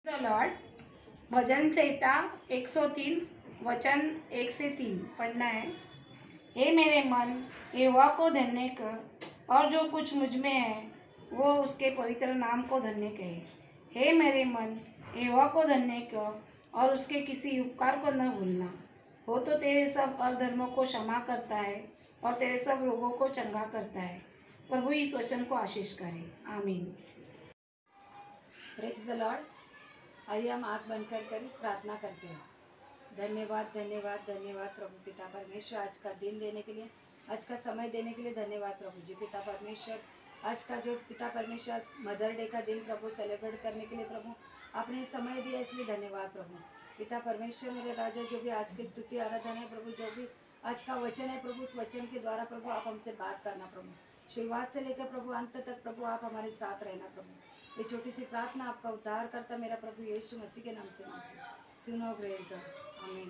The Lord. भजन संहिता 103 वचन 1 से 3 पढ़ना है। हे मेरे मन, यहोवा को धन्य कर और जो कुछ मुझ में है वो उसके पवित्र नाम को धन्य कहे। हे मेरे मन, यहोवा को धन्य कर और उसके किसी उपकार को न भूलना। वो तो तेरे सब अधर्मों को क्षमा करता है और तेरे सब रोगों को चंगा करता है। प्रभु इस वचन को आशीष करे, आमीन। Praise the Lord. आइए हम आँख बंद कर प्रार्थना करते हैं। धन्यवाद धन्यवाद धन्यवाद प्रभु पिता परमेश्वर, आज का दिन देने के लिए, आज का समय देने के लिए धन्यवाद प्रभु जी पिता परमेश्वर। आज का जो पिता परमेश्वर मदर डे का दिन प्रभु सेलिब्रेट करने के लिए प्रभु आपने समय दिया, इसलिए धन्यवाद प्रभु पिता परमेश्वर। मेरे राजा, जो भी आज की स्तुति आराधना है प्रभु, जो भी आज का वचन है प्रभु, उस वचन के द्वारा प्रभु आप हमसे बात करना प्रभु, शुरुआत से लेकर प्रभु अंत तक प्रभु आप हमारे साथ रहना प्रभु। ये छोटी सी प्रार्थना आपका उद्धार करता मेरा प्रभु यीशु मसीह के नाम से मांगती हूँ, सुनो ग्रहण कर, आमीन।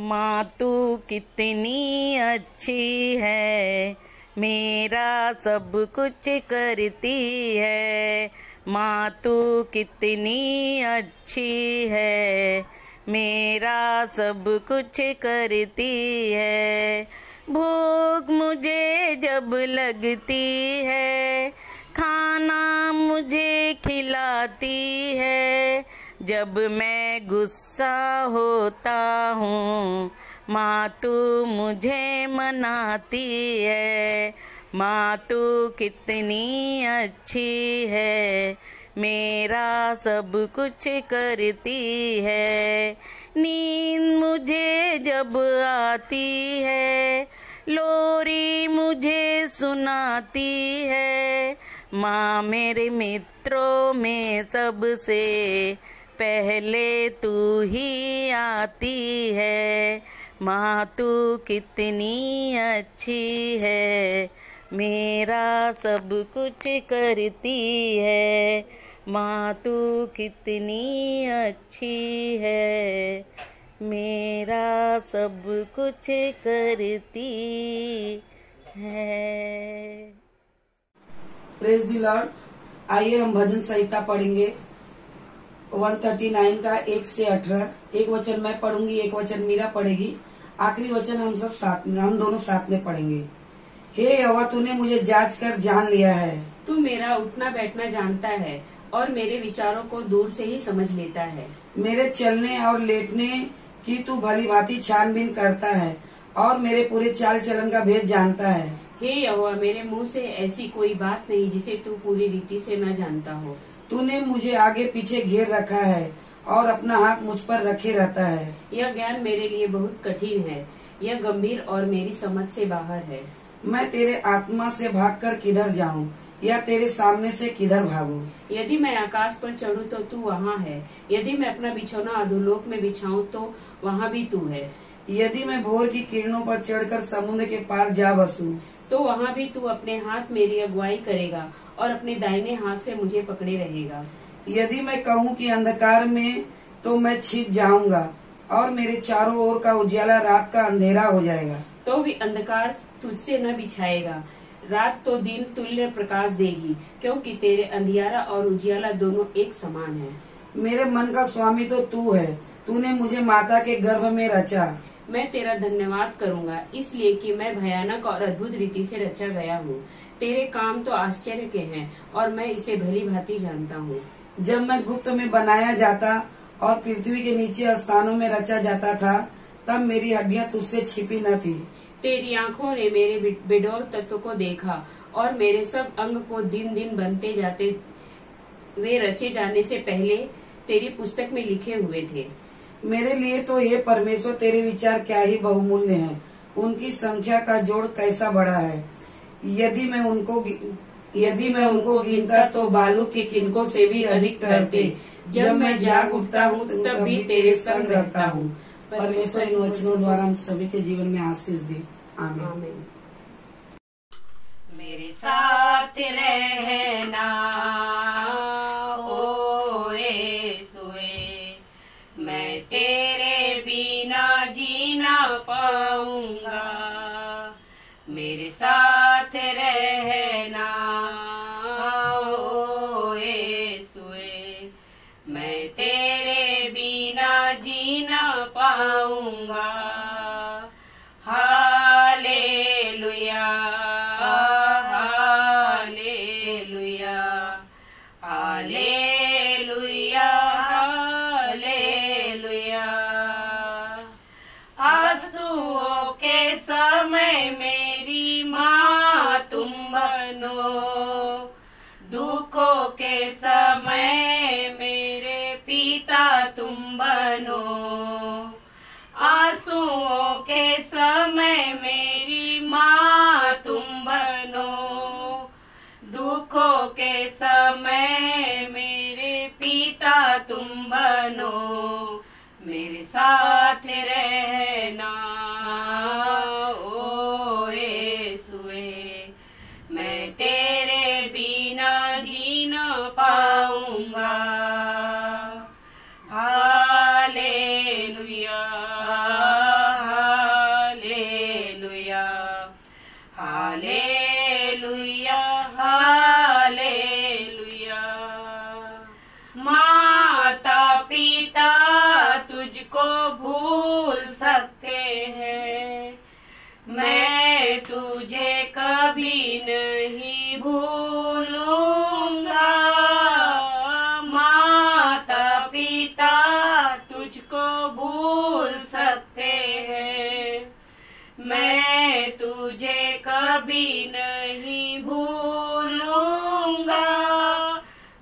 माँ तू कितनी अच्छी है, मेरा सब कुछ करती है। माँ तू कितनी अच्छी है, मेरा सब कुछ करती है। भूख मुझे जब लगती है, खाना मुझे खिलाती है। जब मैं गुस्सा होता हूँ, माँ तू मुझे मनाती है। माँ तू कितनी अच्छी है, मेरा सब कुछ करती है। नींद मुझे जब आती है, लोरी मुझे सुनाती है। माँ मेरे मित्रों में सबसे पहले तू ही आती है। माँ तू कितनी अच्छी है, मेरा सब कुछ करती है। माँ तू कितनी अच्छी है, मेरा सब कुछ करती है। Praise the Lord. आइए हम भजन संहिता पढ़ेंगे 139 का 1 से 18। एक वचन मैं पढ़ूंगी, एक वचन मीरा पढ़ेगी, आखिरी वचन हम दोनों साथ में पढ़ेंगे। हे यहोवा, तूने मुझे जांच कर जान लिया है। तू मेरा उठना बैठना जानता है और मेरे विचारों को दूर से ही समझ लेता है। मेरे चलने और लेटने की तू भली भांति छानबीन करता है और मेरे पूरे चाल चलन का भेद जानता है। हे यहोवा, मेरे मुंह से ऐसी कोई बात नहीं जिसे तू पूरी रीति से न जानता हो। तूने मुझे आगे पीछे घेर रखा है और अपना हाथ मुझ पर रखे रहता है। यह ज्ञान मेरे लिए बहुत कठिन है, यह गंभीर और मेरी समझ से बाहर है। मैं तेरे आत्मा से भागकर किधर जाऊं या तेरे सामने से किधर भागूं? यदि मैं आकाश पर चढ़ूं तो तू वहाँ है, यदि मैं अपना बिछौना अधोलोक में बिछाऊं तो वहाँ भी तू है। यदि मैं भोर की किरणों पर चढ़कर समुद्र के पार जा बसूं तो वहाँ भी तू अपने हाथ मेरी अगुवाई करेगा और अपने दाहिने हाथ से मुझे पकड़े रहेगा। यदि मैं कहूँ कि अंधकार में, तो मैं छिप जाऊंगा और मेरे चारों ओर का उजियाला रात का अंधेरा हो जाएगा। तो भी अंधकार तुझसे न बिछाएगा, रात तो दिन तुल्य प्रकाश देगी, क्योंकि तेरे अंधियारा और उजियाला दोनों एक समान है। मेरे मन का स्वामी तो तू है, तूने मुझे माता के गर्भ में रचा। मैं तेरा धन्यवाद करूंगा, इसलिए कि मैं भयानक और अद्भुत रीति से रचा गया हूँ। तेरे काम तो आश्चर्य के हैं और मैं इसे भली भांति जानता हूँ। जब मैं गुप्त में बनाया जाता और पृथ्वी के नीचे स्थानों में रचा जाता था, तब मेरी हड्डियां तुझसे छिपी न थी। तेरी आंखों ने मेरे बेडौल तत्व को देखा और मेरे सब अंग को दिन दिन बनते जाते वे रचे जाने से पहले तेरी पुस्तक में लिखे हुए थे। मेरे लिए तो हे परमेश्वर, तेरे विचार क्या ही बहुमूल्य हैं। उनकी संख्या का जोड़ कैसा बड़ा है। यदि मैं उनको गिनता तो बालू के किनकों से भी अधिक ठहरते। जब मैं जाग उठता हूँ तब भी तेरे संग रहता हूँ। परमेश्वर इन वचनों द्वारा हम सभी के जीवन में आशीष दे, आमीन। मेरे साथ रहना ओ यीशुए, मैं तेरे बिना जी ना पाऊंगा। मेरे साथ रहना ओ यीशुए, मैं बनो। आंसुओं के समय मेरी माँ तुम बनो, दुखों के समय मेरे पिता तुम बनो, मेरे साथ रहना ओ यीशुए, मैं तेरे बिना जी न पाऊंगा। Hallelujah hallelujah hallelujah hallelujah. माता पिता तुझको भूल सकते हैं, मैं तुझे कभी नहीं भूलूंगा। माता पिता तुझको भूल सकते हैं, मैं तुझे कभी नहीं भूलूंगा,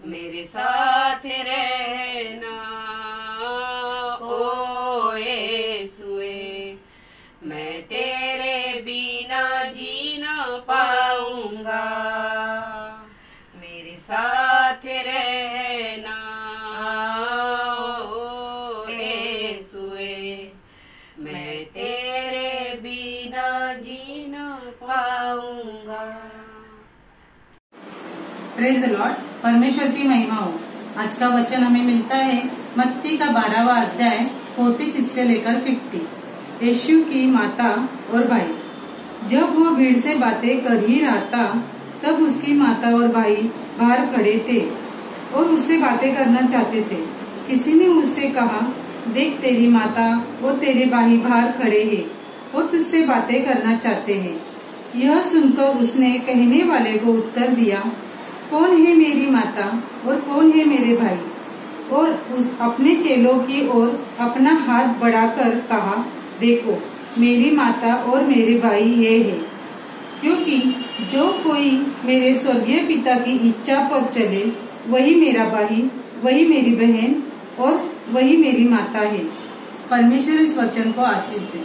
मेरे साथ रहना ओ यीशुए, मैं तेरे बिना जी न पाऊंगा, मेरे साथ रहना ओ यीशुए, मैं तेरे बिना जी न पाऊंगा। Praise the Lord. परमेश्वर की महिमा हो। आज का वचन हमें मिलता है मत्ती का 12वां अध्याय 46 से लेकर 50। यीशु की माता और भाई। जब वो भीड़ से बातें कर ही रहा था, तब उसकी माता और भाई बाहर खड़े थे और उससे बातें करना चाहते थे। किसी ने उससे कहा, देख तेरी माता और तेरे भाई बाहर खड़े हैं और तुझसे बातें करना चाहते हैं। यह सुनकर उसने कहने वाले को उत्तर दिया, कौन है मेरी माता और कौन है मेरे भाई? और उस अपने चेलों की ओर अपना हाथ बढ़ाकर कहा, देखो मेरी माता और मेरे भाई ये है। क्योंकि जो कोई मेरे स्वर्गीय पिता की इच्छा पर चले, वही मेरा भाई, वही मेरी बहन और वही मेरी माता है। परमेश्वर इस वचन को आशीष दे।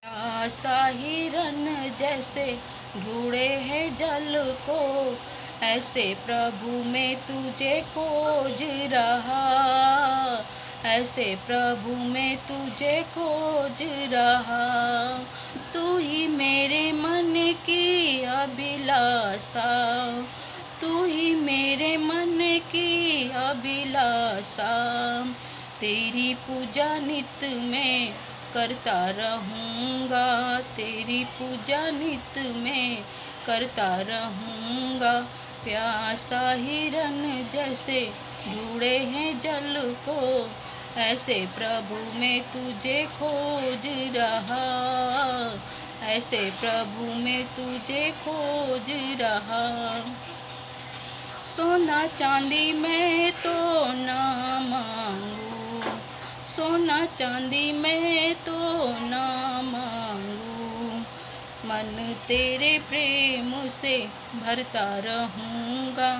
आशा हिरन जैसे ढूंढे है जल को, ऐसे प्रभु में तुझे खोज रहा, ऐसे प्रभु में तुझे खोज रहा। तू ही मेरे मन की अभिलाषा, तू ही मेरे मन की अभिलाषा। तेरी पूजा नित में करता रहूँगा, तेरी पूजा नित में करता रहूँगा। प्यासा हिरन जैसे ढूंढे हैं जल को, ऐसे प्रभु में तुझे खोज रहा, ऐसे प्रभु में तुझे खोज रहा। सोना चांदी मैं तो ना मांगू, सोना चांदी मैं तो ना मांगू, मन तेरे प्रेम से भरता रहूँगा,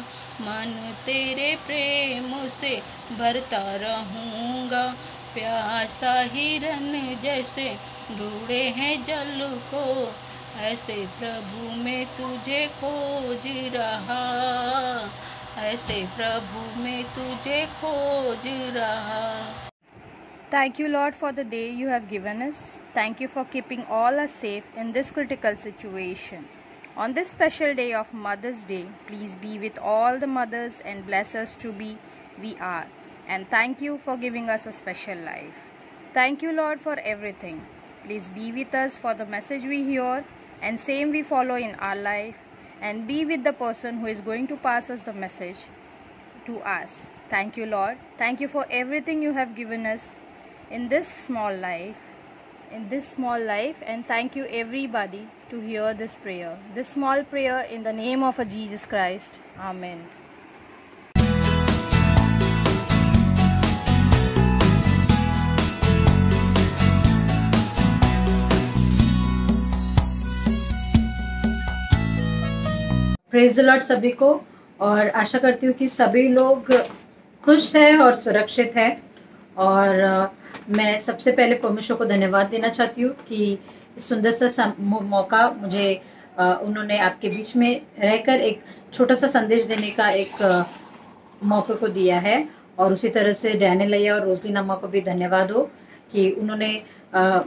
मन तेरे प्रेम से भरता रहूँगा। प्यासा हिरन जैसे ढूंढे हैं जल को, ऐसे प्रभु में तुझे खोज रहा, ऐसे प्रभु में तुझे खोज रहा। Thank you, Lord, for the day you have given us. Thank you for keeping all us safe in this critical situation. On this special day of Mother's Day, please be with all the mothers and bless us to be we are. And thank you for giving us a special life. Thank you, Lord, for everything. Please be with us for the message we hear and same we follow in our life, and be with the person who is going to pass us the message to us. Thank you, Lord. Thank you for everything you have given us in this small life, and thank you everybody to hear this prayer, this small prayer in the name of Jesus Christ. Amen. Praise the Lord सभी को, और आशा करती हूँ कि सभी लोग खुश हैं और सुरक्षित हैं। और मैं सबसे पहले परमेश्वर को धन्यवाद देना चाहती हूँ कि इस सुंदर सा मौका मुझे उन्होंने आपके बीच में रहकर एक छोटा सा संदेश देने का एक मौके को दिया है। और उसी तरह से डैनियल अय्या और रोजलिन अम्मा को भी धन्यवाद हो कि उन्होंने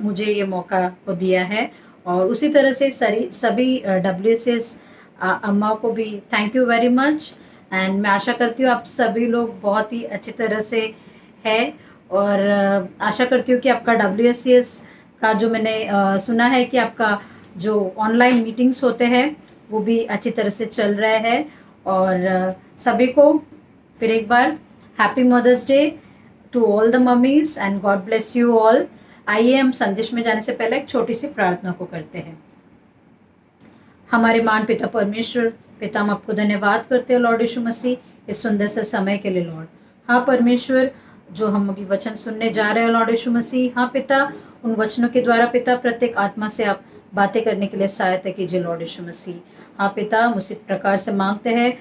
मुझे ये मौका को दिया है। और उसी तरह से सभी WCS अम्मा को भी thank you very much. And मैं आशा करती हूँ आप सभी लोग बहुत ही अच्छी तरह से है और आशा करती हूँ कि आपका WCS का जो मैंने सुना है कि आपका जो ऑनलाइन मीटिंग्स होते हैं वो भी अच्छी तरह से चल रहा है। और सभी को फिर एक बार happy mother's day to all the mummies and God bless you all. आइए हम संदेश में जाने से पहले एक छोटी सी प्रार्थना को करते हैं। हमारे महान पिता परमेश्वर, पिता हम आपको धन्यवाद करते हैं लॉर्ड यीशु मसीह इस सुंदर से समय के लिए लॉर्ड। हाँ परमेश्वर, जो हम अभी वचन सुनने जा रहे हैं लॉर्ड यीशु मसीह, हाँ पिता उन वचनों के द्वारा पिता प्रत्येक आत्मा से आप बातें करने के लिए सहायता कीजिए लॉर्ड यीशु मसीह। हाँ पिता हम उसी प्रकार से मांगते हैं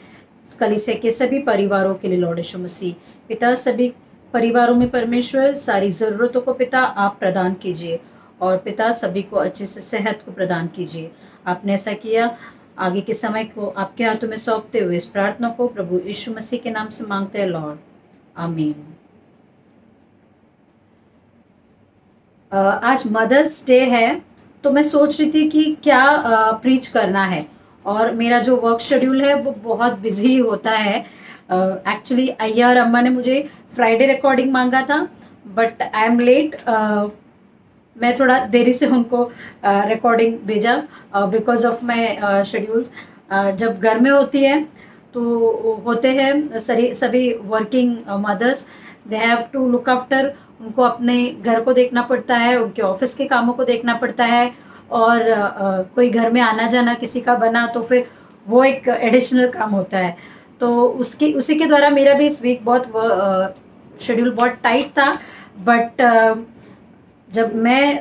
कलीसिया के सभी परिवारों के लिए लॉर्ड यीशु मसीह। पिता सभी परिवारों में परमेश्वर सारी ज़रूरतों को पिता आप प्रदान कीजिए और पिता सभी को अच्छे से सेहत को प्रदान कीजिए। आपने ऐसा किया, आगे के समय को आपके हाथों में सौंपते हुए इस प्रार्थना को प्रभु यीशु मसीह के नाम से मांगते हैं लॉर्ड, आमीन। आज मदर्स डे है तो मैं सोच रही थी कि क्या प्रीच करना है और मेरा जो वर्क शेड्यूल है वो बहुत बिजी होता है। एक्चुअली अय्या और अम्मा ने मुझे फ्राइडे रिकॉर्डिंग मांगा था बट आई एम लेट। मैं थोड़ा देरी से उनको रिकॉर्डिंग भेजा बिकॉज ऑफ माई शेड्यूल्स। जब घर में होती है तो होते हैं सभी working mothers, they have to look after. उनको अपने घर को देखना पड़ता है, उनके ऑफिस के कामों को देखना पड़ता है और कोई घर में आना जाना किसी का बना तो फिर वो एक एडिशनल काम होता है। तो उसी के द्वारा मेरा भी इस वीक बहुत शेड्यूल बहुत टाइट था। बट जब मैं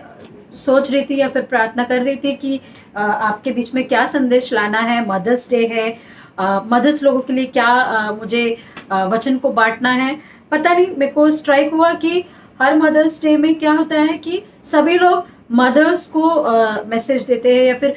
सोच रही थी या फिर प्रार्थना कर रही थी कि आपके बीच में क्या संदेश लाना है, मदर्स डे है, मदर्स लोगों के लिए क्या मुझे वचन को बांटना है, पता नहीं मेरे को स्ट्राइक हुआ कि हर मदर्स डे में क्या होता है कि सभी लोग मदर्स को मैसेज देते हैं या फिर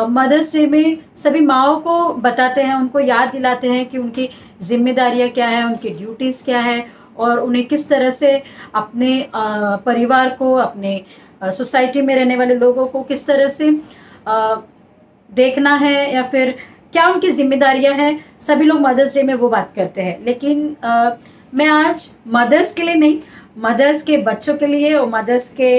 मदर्स डे में सभी माओं को बताते हैं, उनको याद दिलाते हैं कि उनकी जिम्मेदारियां क्या है, उनकी ड्यूटीज़ क्या है और उन्हें किस तरह से अपने परिवार को, अपने सोसाइटी में रहने वाले लोगों को किस तरह से देखना है या फिर क्या उनकी जिम्मेदारियां हैं। सभी लोग मदर्स डे में वो बात करते हैं, लेकिन मैं आज मदर्स के लिए नहीं, मदर्स के बच्चों के लिए और मदर्स के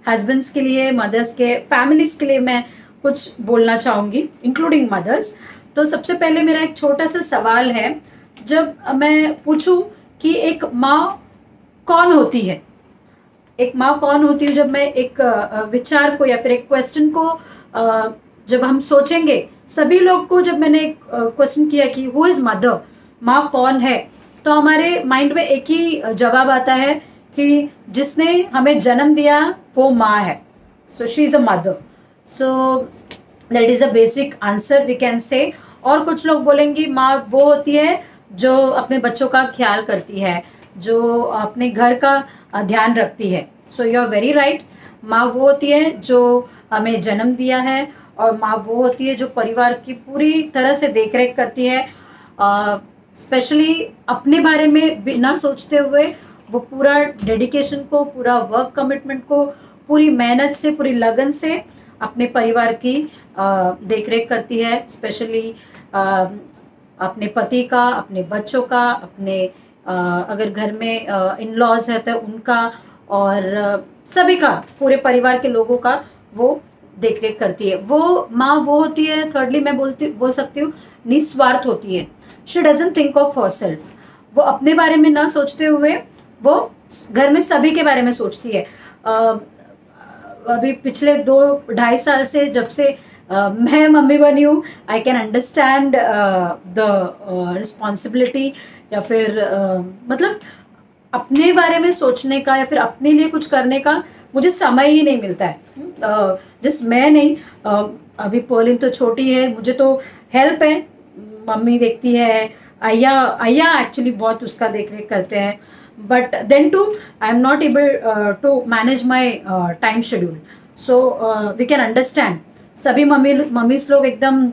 हस्बैंड्स के लिए, मदर्स के फैमिलीज के लिए मैं कुछ बोलना चाहूँगी, इंक्लूडिंग मदर्स। तो सबसे पहले मेरा एक छोटा सा सवाल है, जब मैं पूछूं कि एक माँ कौन होती है, एक माँ कौन होती है, जब मैं एक विचार को या फिर एक क्वेश्चन को जब हम सोचेंगे, सभी लोग को जब मैंने एक क्वेश्चन किया कि हु इज मदर, माँ कौन है, तो हमारे माइंड में एक ही जवाब आता है कि जिसने हमें जन्म दिया वो माँ है, so she is a mother. So that is a basic answer we can say. और कुछ लोग बोलेंगे माँ वो होती है जो अपने बच्चों का ख्याल करती है, जो अपने घर का ध्यान रखती है। So you are very right, माँ वो होती है जो हमें जन्म दिया है और माँ वो होती है जो परिवार की पूरी तरह से देखरेख करती है, स्पेशली अपने बारे में बिना सोचते हुए वो पूरा डेडिकेशन को, पूरा वर्क कमिटमेंट को पूरी मेहनत से, पूरी लगन से अपने परिवार की देखरेख करती है, स्पेशली अपने पति का, अपने बच्चों का, अपने अगर घर में इन लॉज है तो उनका और सभी का, पूरे परिवार के लोगों का वो देखरेख करती है। वो माँ वो होती है, थर्डली मैं बोल सकती हूँ निस्वार्थ होती है। She doesn't think of herself, वो अपने बारे में ना सोचते हुए वो घर में सभी के बारे में सोचती है। अभी पिछले 2-2.5 साल से जब से मैं मम्मी बनी हूँ, I can understand the responsibility या फिर मतलब अपने बारे में सोचने का या फिर अपने लिए कुछ करने का मुझे समय ही नहीं मिलता है। जिस मैं नहीं, अभी पोलिन तो छोटी है, मुझे तो हेल्प है, मम्मी देखती है, अय्या एक्चुअली बहुत उसका देखरेख करते हैं। but then too I am not able to manage my time schedule. So we can understand, सभी मम्मीज लोग एकदम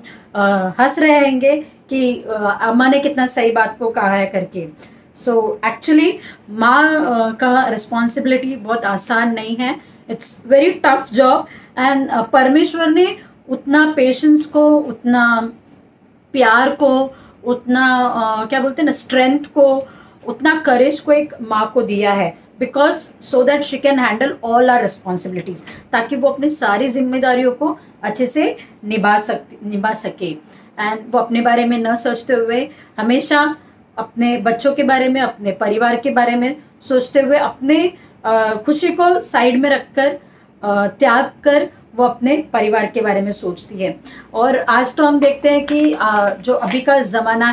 हंस रहे हैंगे कि अम्मा ने कितना सही बात को कहा है करके. सो एक्चुअली माँ का रिस्पॉन्सिबिलिटी बहुत आसान नहीं है. It's very tough job. And परमेश्वर ने उतना पेशेंस को, उतना प्यार को, उतना क्या बोलते हैं ना, स्ट्रेंथ को, उतना करेज को एक माँ को दिया है, because so that she can handle all our responsibilities, ताकि वो अपनी सारी जिम्मेदारियों को अच्छे से निभा सके. एंड वो अपने बारे में न सोचते हुए हमेशा अपने बच्चों के बारे में, अपने परिवार के बारे में सोचते हुए, अपने खुशी को साइड में रखकर, त्याग कर वो अपने परिवार के बारे में सोचती है. और आज तो हम देखते हैं कि जो अभी का ज़माना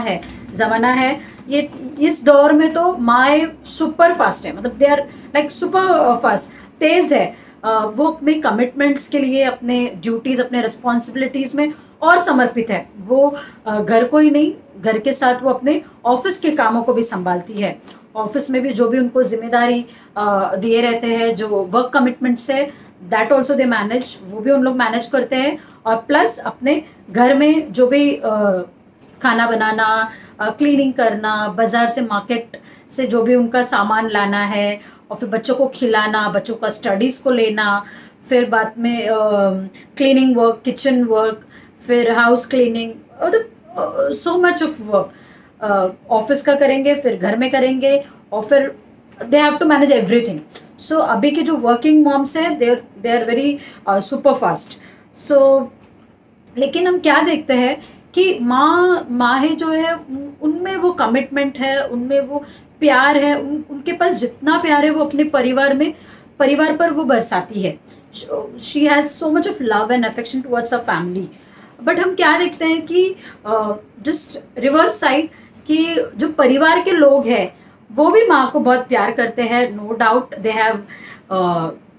है ये, इस दौर में तो माएँ सुपर फास्ट है, मतलब they are like super fast, तेज़ है. वो अपने कमिटमेंट्स के लिए, अपने ड्यूटीज़, अपने रिस्पॉन्सिबिलिटीज़ में और समर्पित है. वो घर को ही नहीं, घर के साथ वो अपने ऑफिस के कामों को भी संभालती है. ऑफिस में भी जो भी उनको जिम्मेदारी दिए रहते हैं, जो वर्क कमिटमेंट्स है, दैट ऑल्सो दे मैनेज, वो भी उन लोग मैनेज करते हैं. और प्लस अपने घर में जो भी खाना बनाना, क्लीनिंग करना, बाजार से, मार्केट से जो भी उनका सामान लाना है, और फिर बच्चों को खिलाना, बच्चों का स्टडीज़ को लेना, फिर बाद में क्लीनिंग वर्क, किचन वर्क, फिर house cleaning, so much of work. Office का करेंगे, फिर घर में करेंगे, और फिर they have to manage everything. So अभी के जो वर्किंग मॉम्स हैं, they are very super fast. So लेकिन हम क्या देखते हैं कि माँ जो है, उनमें वो कमिटमेंट है, उनमें वो प्यार है, उनके पास जितना प्यार है वो अपने परिवार पर वो बरसाती है. She has so much of love and affection towards a family. But हम क्या देखते हैं कि जस्ट रिवर्स साइड, कि जो परिवार के लोग हैं वो भी माँ को बहुत प्यार करते हैं. No doubt they have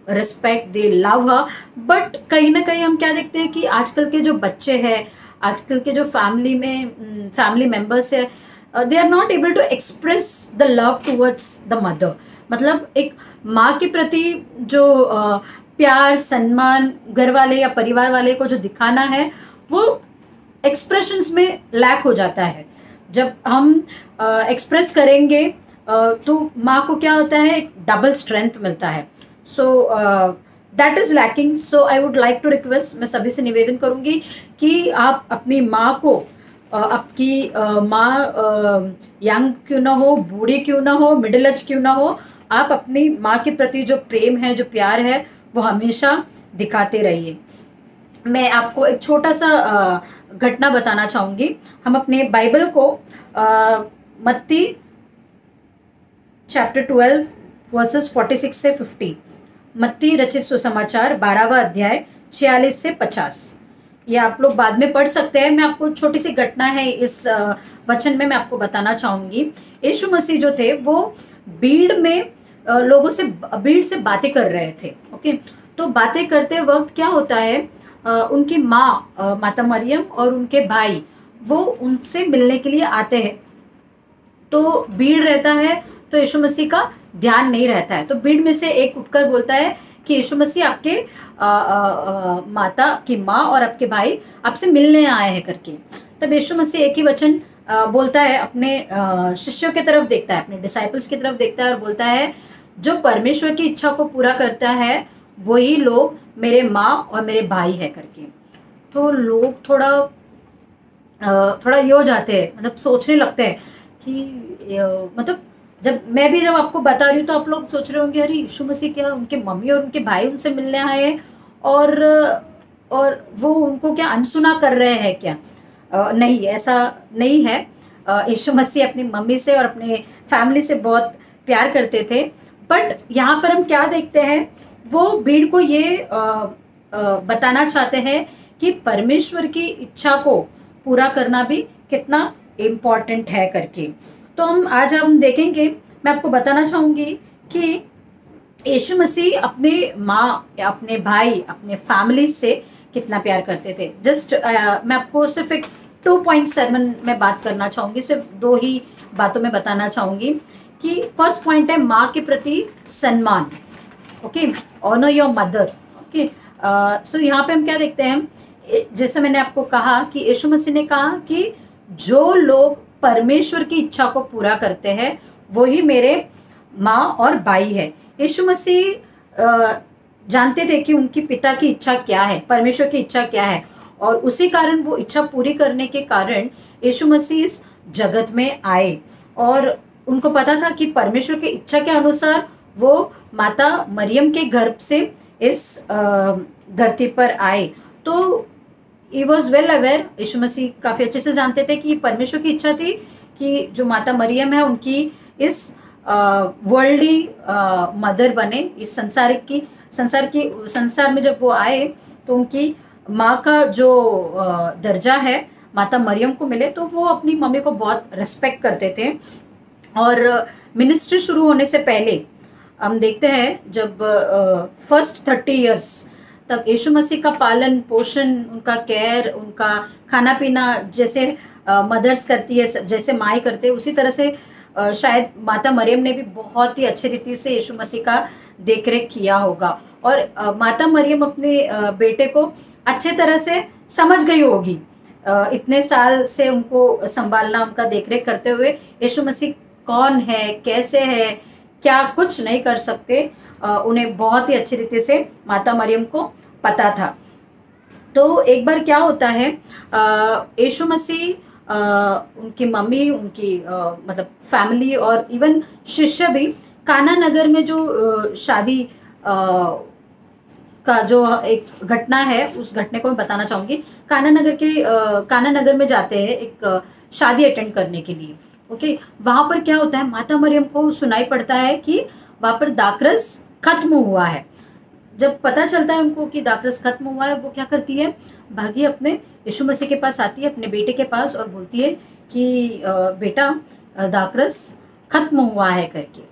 respect, they love her. But कहीं ना कहीं हम क्या देखते हैं कि आजकल के जो बच्चे हैं, आजकल के जो फैमिली मेम्बर्स है, they are not able to express the love towards the mother. मतलब एक माँ के प्रति जो प्यार, सम्मान घर वाले या परिवार वाले को जो दिखाना है, वो एक्सप्रेशंस में लैक हो जाता है. जब हम एक्सप्रेस करेंगे तो माँ को क्या होता है, एक डबल स्ट्रेंथ मिलता है. So that is lacking. So I would like to request, मैं सभी से निवेदन करूँगी कि आप अपनी माँ को, आपकी माँ यंग क्यों ना हो, बूढ़ी क्यों ना हो, मिडिल एज क्यों ना हो, आप अपनी माँ के प्रति जो प्रेम है, जो प्यार है, वो हमेशा दिखाते रहिए. मैं आपको एक छोटा सा घटना बताना चाहूँगी. हम अपने बाइबल को मत्ती चैप्टर 12 वर्सेस 46 से 50, मत्ती रचित सुसमाचार 12वां अध्याय 46 से 50, ये आप लोग बाद में पढ़ सकते हैं. मैं आपको छोटी सी घटना है इस वचन में मैं आपको बताना चाहूँगी. यीशु मसीह जो थे वो भीड़ में लोगों से, भीड़ से बातें कर रहे थे. ओके, तो बातें करते वक्त क्या होता है, उनकी माँ माता मरियम और उनके भाई वो उनसे मिलने के लिए आते हैं. तो भीड़ रहता है तो यीशु मसीह का ध्यान नहीं रहता है. तो भीड़ में से एक उठकर बोलता है कि यीशु मसीह आपके माता, आपकी माँ और आपके भाई आपसे मिलने आए हैं करके. तब यीशु मसीह एक ही वचन बोलता है, अपने शिष्यों की तरफ देखता है, अपने डिसाइपल्स की तरफ देखता है और बोलता है, जो परमेश्वर की इच्छा को पूरा करता है वही लोग मेरे माँ और मेरे भाई है करके. तो लोग थोड़ा ये हो जाते हैं, मतलब सोचने लगते हैं कि मतलब जब आपको बता रही हूँ तो आप लोग सोच रहे होंगे, अरे यीशु मसीह क्या उनके मम्मी और उनके भाई उनसे मिलने आए हैं और वो उनको क्या अनसुना कर रहे हैं क्या? नहीं, ऐसा नहीं है. यीशु मसीह अपनी मम्मी से और अपने फैमिली से बहुत प्यार करते थे. बट यहाँ पर हम क्या देखते हैं, वो भीड़ को ये बताना चाहते हैं कि परमेश्वर की इच्छा को पूरा करना भी कितना इम्पॉर्टेंट है करके. तो आज हम देखेंगे, मैं आपको बताना चाहूँगी कि यीशु मसीह अपने माँ, अपने भाई, अपने फैमिली से कितना प्यार करते थे. जस्ट मैं आपको सिर्फ एक 2 पॉइंट sermon में बात करना चाहूँगी, सिर्फ 2 ही बातों में बताना चाहूँगी कि फर्स्ट पॉइंट है माँ के प्रति सम्मान, okay, honour your mother, okay. So यहाँ पे हम क्या देखते हैं, जैसे मैंने आपको कहा कि यीशु मसीह ने कहा कि जो लोग परमेश्वर की इच्छा को पूरा करते हैं वो ही मेरे माँ और भाई है। यीशु मसीह जानते थे कि उनकी पिता की इच्छा क्या है, परमेश्वर की इच्छा क्या है, और उसी कारण वो इच्छा पूरी करने के कारण यीशु मसीह इस जगत में आए। और उनको पता था कि परमेश्वर की इच्छा के अनुसार वो माता मरियम के गर्भ से इस धरती पर आए। तो ही वॉज वेल अवेयर, यीशु मसीह काफ़ी अच्छे से जानते थे कि परमेश्वर की इच्छा थी कि जो माता मरियम है उनकी इस वर्ल्डली मदर बने, इस संसार में जब वो आए तो उनकी माँ का जो दर्जा है माता मरियम को मिले, तो वो अपनी मम्मी को बहुत रिस्पेक्ट करते थे। और मिनिस्ट्री शुरू होने से पहले हम देखते हैं जब फर्स्ट 30 इयर्स तब यीशु मसीह का पालन पोषण, उनका केयर, उनका खाना पीना जैसे मदर्स करती है, जैसे माएँ करते हैं, उसी तरह से शायद माता मरियम ने भी बहुत ही अच्छी रीति से यीशु मसीह का देखरेख किया होगा। और माता मरियम अपने बेटे को अच्छे तरह से समझ गई होगी, इतने साल से उनको संभालना, उनका देखरेख करते हुए यीशु मसीह कौन है, कैसे है, क्या कुछ नहीं कर सकते, उन्हें बहुत ही अच्छी रीति से माता मरियम को पता था। तो एक बार क्या होता है, यीशु मसीह, उनकी मम्मी, उनकी मतलब फैमिली और इवन शिष्य भी काना नगर में जो शादी का जो एक घटना है, उस घटने को मैं बताना चाहूँगी। काना नगर में जाते हैं एक शादी अटेंड करने के लिए, ओके। वहाँ पर क्या होता है, माता मरियम को सुनाई पड़ता है कि वहाँ पर दाखरस खत्म हुआ है। जब पता चलता है उनको कि दाखरस खत्म हुआ है, वो क्या करती है, भागी अपने यीशु मसीह के पास आती है, अपने बेटे के पास, और बोलती है कि बेटा दाखरस खत्म हुआ है करके।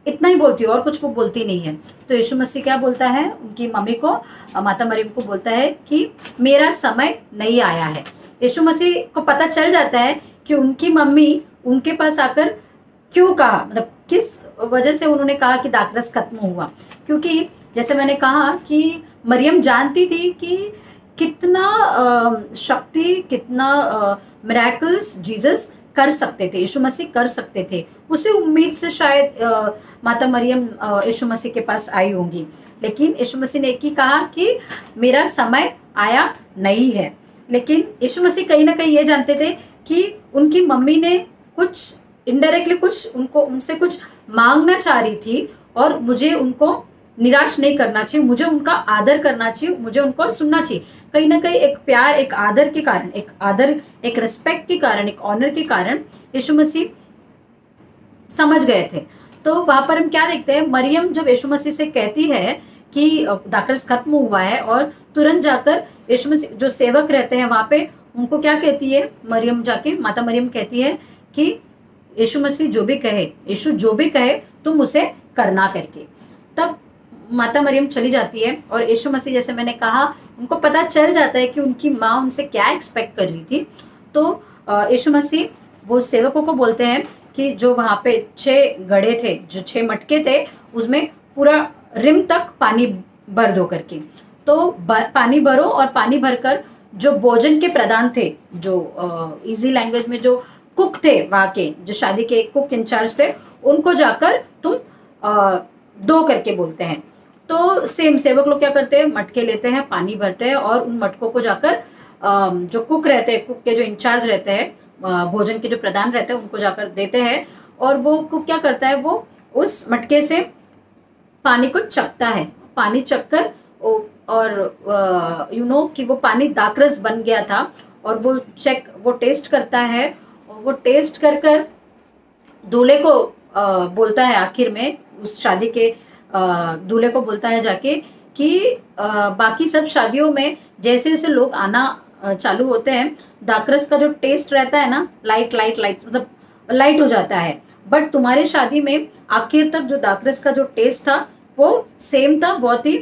इतना ही बोलती है, और कुछ वो बोलती नहीं है। तो यीशु मसीह क्या बोलता है, उनकी मम्मी को, माता मरियम को बोलता है कि मेरा समय नहीं आया है। यीशु मसीह को पता चल जाता है कि उनकी मम्मी उनके पास आकर क्यों कहा, मतलब किस वजह से उन्होंने कहा कि दाखरस खत्म हुआ। क्योंकि जैसे मैंने कहा कि मरियम जानती थी कि कितना शक्ति, कितना मिरेकल्स जीसस कर सकते थे, यीशु मसीह कर सकते थे। उसी उम्मीद से शायद माता मरियम यीशु मसीह के पास आई होंगी। लेकिन यीशु मसीह ने एक ही कहा कि मेरा समय आया नहीं है। लेकिन यीशु मसीह कहीं ना कहीं ये जानते थे कि उनकी मम्मी ने कुछ इनडायरेक्टली कुछ उनसे कुछ मांगना चाह रही थी, और मुझे उनको निराश नहीं करना चाहिए, मुझे उनका आदर करना चाहिए, मुझे उनको सुनना चाहिए। कहीं ना कहीं एक प्यार, एक आदर के कारण, एक रिस्पेक्ट के कारण, एक ऑनर के कारण यीशु मसीह समझ गए थे। तो वहां पर हम क्या देखते हैं, मरियम जब यीशु मसीह से कहती है कि दाखरस खत्म हुआ है, और तुरंत जाकर यीशु मसीह जो सेवक रहते हैं वहां पे उनको क्या कहती है, मरियम जाके माता मरियम कहती है कि यीशु मसीह जो भी कहे, यीशु जो भी कहे तुम उसे करना करके। तब माता मरियम चली जाती है, और यीशु मसीह, जैसे मैंने कहा, उनको पता चल जाता है कि उनकी माँ उनसे क्या एक्सपेक्ट कर रही थी। तो यीशु मसीह वो सेवकों को बोलते हैं कि जो वहाँ पे 6 गड्ढे थे, जो 6 मटके थे, उसमें पूरा रिम तक पानी भर दो करके। तो पानी भरो, और पानी भरकर जो भोजन के प्रधान थे, जो इजी लैंग्वेज में जो कुक थे वहाँ के, जो शादी के कुक इंचार्ज थे, उनको जाकर तुम दो करके बोलते हैं। तो सेम सेवक लोग क्या करते हैं, मटके लेते हैं, पानी भरते हैं, और उन मटकों को जाकर जो कुक रहते हैं, कुक के जो इंचार्ज रहते हैं, भोजन के जो प्रधान रहते हैं, उनको जाकर देते हैं। और वो कुक क्या करता है, वो उस मटके से पानी को चखता है, पानी चखकर, और यू नो कि वो पानी दाखरस बन गया था, और वो टेस्ट करता है, और वो टेस्ट कर दूल्हे को बोलता है, आखिर में उस शादी के दूल्हे को बोलता है जाके कि बाकी सब शादियों में जैसे जैसे लोग आना चालू होते हैं, दाखरस का जो टेस्ट रहता है ना, लाइट मतलब लाइट हो जाता है, बट तुम्हारी शादी में आखिर तक जो दाखरस का जो टेस्ट था वो सेम था, बहुत ही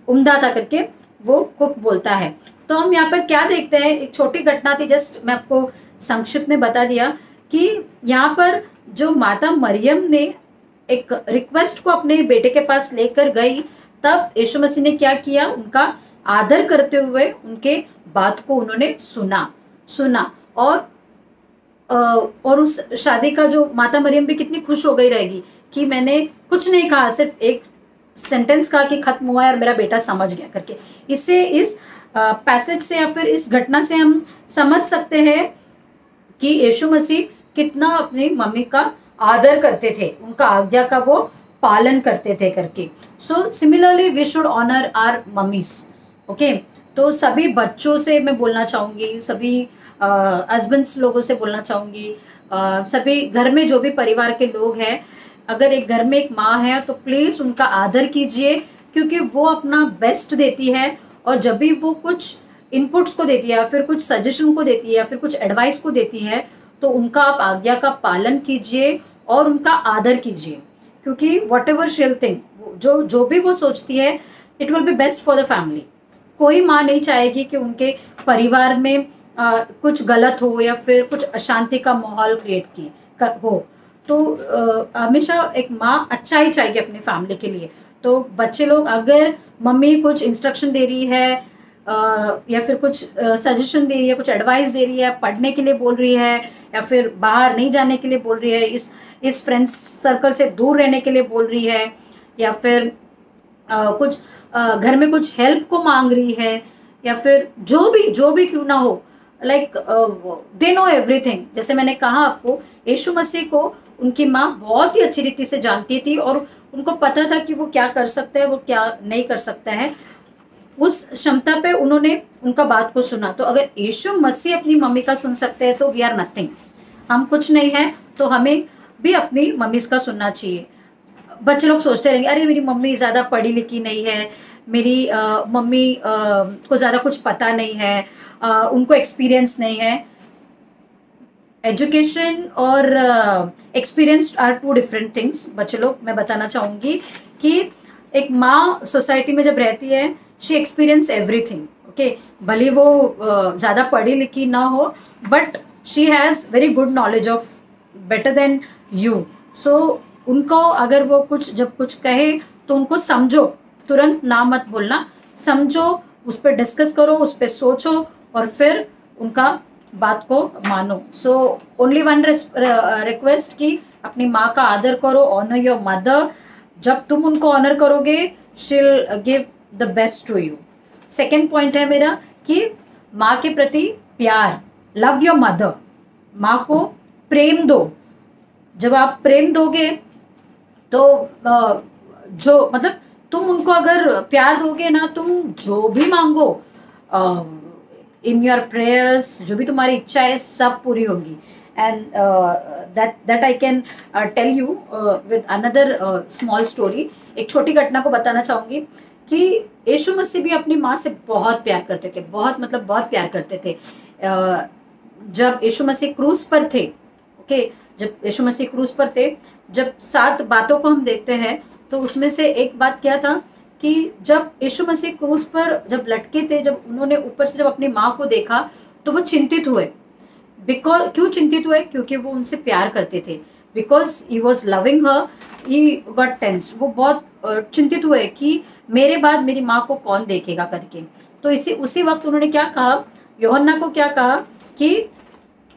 उम्दा था करके वो कुक बोलता है। तो हम यहाँ पर क्या देखते हैं, एक छोटी घटना थी, जस्ट मैं आपको संक्षिप्त में बता दिया कि यहाँ पर जो माता मरियम ने एक रिक्वेस्ट को अपने बेटे के पास लेकर गई, तब यीशु मसीह ने क्या किया, उनका आदर करते हुए उनके बात को उन्होंने सुना और उस शादी का जो माता मरियम भी कितनी खुश हो गई रहेगी कि मैंने कुछ नहीं कहा, सिर्फ एक सेंटेंस कहा कि खत्म हुआ है और मेरा बेटा समझ गया करके। इससे इस पैसेज से या फिर इस घटना से हम समझ सकते हैं कि यीशु मसीह कितना अपनी मम्मी का आदर करते थे, उनका आज्ञा का वो पालन करते थे करके। So similarly we should honour our mummies. Okay, तो सभी बच्चों से मैं बोलना चाहूँगी, सभी हस्बैंड्स लोगों से बोलना चाहूँगी, सभी घर में जो भी परिवार के लोग हैं, अगर एक घर में एक माँ है तो प्लीज़ उनका आदर कीजिए, क्योंकि वो अपना बेस्ट देती है और जब भी वो कुछ इनपुट्स को देती है या फिर कुछ सजेशन को देती है या फिर कुछ एडवाइस को देती है, तो उनका आप आज्ञा का पालन कीजिए और उनका आदर कीजिए, क्योंकि वॉट एवर शील थिंक, जो भी वो सोचती है, it will be best for the family. कोई माँ नहीं चाहेगी कि उनके परिवार में कुछ गलत हो या फिर कुछ अशांति का माहौल क्रिएट हो। तो हमेशा एक माँ अच्छा ही चाहेगी अपनी फैमिली के लिए। तो बच्चे लोग, अगर मम्मी कुछ इंस्ट्रक्शन दे रही है या फिर कुछ सजेशन दे रही है, कुछ एडवाइस दे रही है, पढ़ने के लिए बोल रही है या फिर बाहर नहीं जाने के लिए बोल रही है, इस फ्रेंड्स सर्कल से दूर रहने के लिए बोल रही है, या फिर कुछ घर में कुछ हेल्प को मांग रही है, या फिर जो भी क्यों ना हो, लाइक दे नो एवरीथिंग। जैसे मैंने कहा आपको, यीशु मसीह को उनकी माँ बहुत ही अच्छी रीति से जानती थी और उनको पता था कि वो क्या कर सकता है, वो क्या नहीं कर सकता है। उस क्षमता पे उन्होंने उनका बात को सुना। तो अगर यीशु मसीह अपनी मम्मी का सुन सकते हैं तो वी आर नथिंग, हम कुछ नहीं है। तो हमें भी अपनी मम्मी का सुनना चाहिए। बच्चे लोग सोचते रहेंगे, अरे मेरी मम्मी ज़्यादा पढ़ी लिखी नहीं है, मेरी मम्मी को ज़्यादा कुछ पता नहीं है, उनको एक्सपीरियंस नहीं है। एजुकेशन और experience are two different things. बच्चे लोग, मैं बताना चाहूँगी कि एक माँ सोसाइटी में जब रहती है, शी एक्सपीरियंस एवरीथिंग। ओके, भले वो ज़्यादा पढ़ी लिखी ना हो, but she has very good knowledge of better than you. So उनको अगर वो जब कुछ कहे तो उनको समझो, तुरंत ना मत बोलना, समझो, उस पर डिस्कस करो, उस पर सोचो और फिर उनका बात को मानो। सो ओनली वन रिक्वेस्ट कि अपनी माँ का आदर करो, ऑनर योर मदर। जब तुम उनको ऑनर करोगे, she will give the best to you. Second point है मेरा कि माँ के प्रति प्यार, लव योर मदर। माँ को प्रेम दो। जब आप प्रेम दोगे तो जो मतलब तुम उनको अगर प्यार दोगे ना, तुम जो भी मांगो इन योर प्रेयर्स, जो भी तुम्हारी इच्छा है, सब पूरी होगी। And that I can tell you with another small story. एक छोटी घटना को बताना चाहूँगी कि यीशु मसीह भी अपनी माँ से बहुत प्यार करते थे, बहुत प्यार करते थे। जब यीशु मसीह क्रूस पर थे, ओके, जब यीशु मसीह क्रूस पर थे, जब 7 बातों को हम देखते हैं तो उसमें से एक बात क्या था कि जब यीशु मसीह क्रूस पर जब लटके थे, जब उन्होंने ऊपर से जब अपनी माँ को देखा तो वो चिंतित हुए। क्यों चिंतित हुए? क्योंकि वो उनसे प्यार करते थे। Because he was loving her, he got tense. वो बहुत चिंतित हुए कि मेरे बाद मेरी माँ को कौन देखेगा करके। तो उसी वक्त उन्होंने क्या कहा, यूहन्ना को क्या कहा कि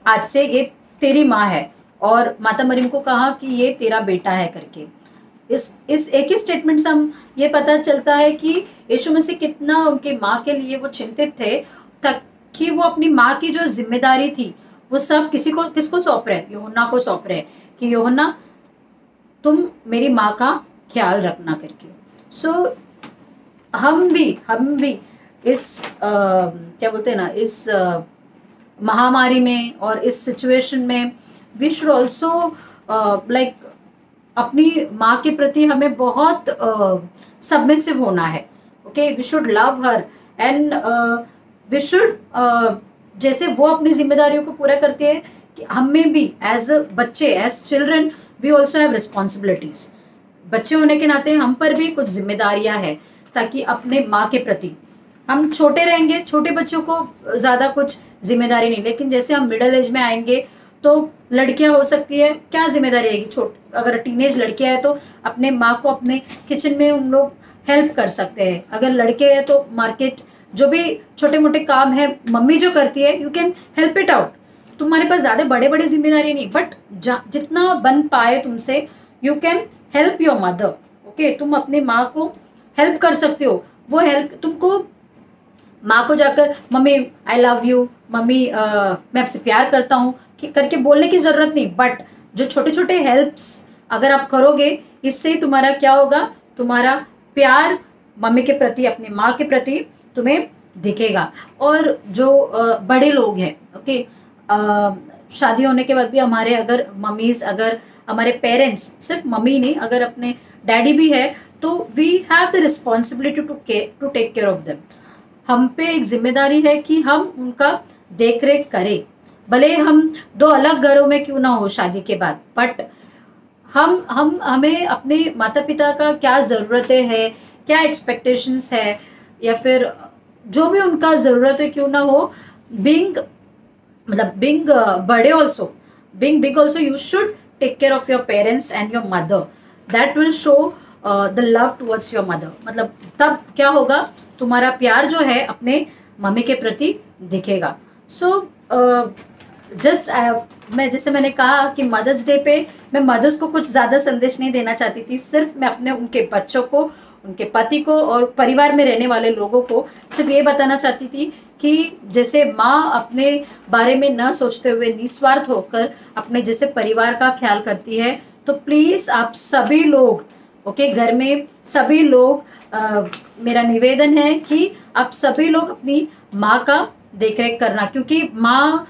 आज से ये तेरी माँ है, और माता मरियम को कहा कि ये तेरा बेटा है करके। इस एक ही स्टेटमेंट से हम ये पता चलता है कि यीशु मसीह कितना उनके माँ के लिए वो चिंतित थे, ताकि वो अपनी माँ की जो जिम्मेदारी थी वो सब किसको सौंप रहे, यूहन्ना को सौंप रहे कि यूहन्ना तुम मेरी माँ का ख्याल रखना करके। सो हम भी इस क्या बोलते हैं ना, इस महामारी में और इस सिचुएशन में वी शुड ऑल्सो लाइक अपनी माँ के प्रति हमें बहुत सबमिसिव होना है। Okay, we should love her and we should जैसे वो अपनी जिम्मेदारियों को पूरा करती है कि हमें भी एज बच्चे, as children, we also have responsibilities. बच्चे होने के नाते हम पर भी कुछ जिम्मेदारियां हैं, ताकि अपने माँ के प्रति हम छोटे रहेंगे, छोटे बच्चों को ज़्यादा कुछ जिम्मेदारी नहीं, लेकिन जैसे हम मिडिल एज में आएंगे तो लड़कियां हो सकती है, क्या जिम्मेदारी रहेगी, अगर टीनेज लड़कियां है तो अपने माँ को अपने किचन में उन लोग हेल्प कर सकते हैं। अगर लड़के हैं तो मार्केट जो भी छोटे मोटे काम है मम्मी जो करती है, you can help it out. तुम्हारे पास ज्यादा बड़े बड़े जिम्मेदारी नहीं, बट जितना बन पाए तुमसे you can help your mother. Okay, तुम अपने माँ को हेल्प कर सकते हो। वो हेल्प तुमको माँ को जाकर mummy I love you, mummy मैं आपसे प्यार करता हूँ करके बोलने की जरूरत नहीं, बट जो छोटे छोटे हेल्प्स अगर आप करोगे, इससे तुम्हारा क्या होगा, तुम्हारा प्यार मम्मी के प्रति, अपनी माँ के प्रति तुम्हें दिखेगा। और जो बड़े लोग हैं, ओके, शादी होने के बाद भी हमारे अगर मम्मीज, अगर हमारे पेरेंट्स, सिर्फ मम्मी नहीं, अगर अपने डैडी भी है तो we have the responsibility to take care of them. हम पे एक जिम्मेदारी है कि हम उनका देख रेख करें, भले हम दो अलग घरों में क्यों ना हो शादी के बाद, बट हमें अपने माता पिता का क्या ज़रूरतें है, क्या एक्सपेक्टेशंस है, या फिर जो भी उनका ज़रूरत है क्यों ना हो, बीइंग बड़े also, being big also, you should take care of your parents and your mother. That will show the love towards your mother. मतलब तब क्या होगा, तुम्हारा प्यार जो है अपने मम्मी के प्रति दिखेगा। सो मैं जैसे मैंने कहा कि मदर्स डे पे मैं मदर्स को कुछ ज़्यादा संदेश नहीं देना चाहती थी, सिर्फ मैं अपने उनके बच्चों को, उनके पति को और परिवार में रहने वाले लोगों को सिर्फ ये बताना चाहती थी कि जैसे माँ अपने बारे में न सोचते हुए निस्वार्थ होकर अपने जैसे परिवार का ख्याल करती है, तो प्लीज़ आप सभी लोग, ओके, घर में सभी लोग, मेरा निवेदन है कि आप सभी लोग अपनी माँ का देखरेख करना, क्योंकि माँ,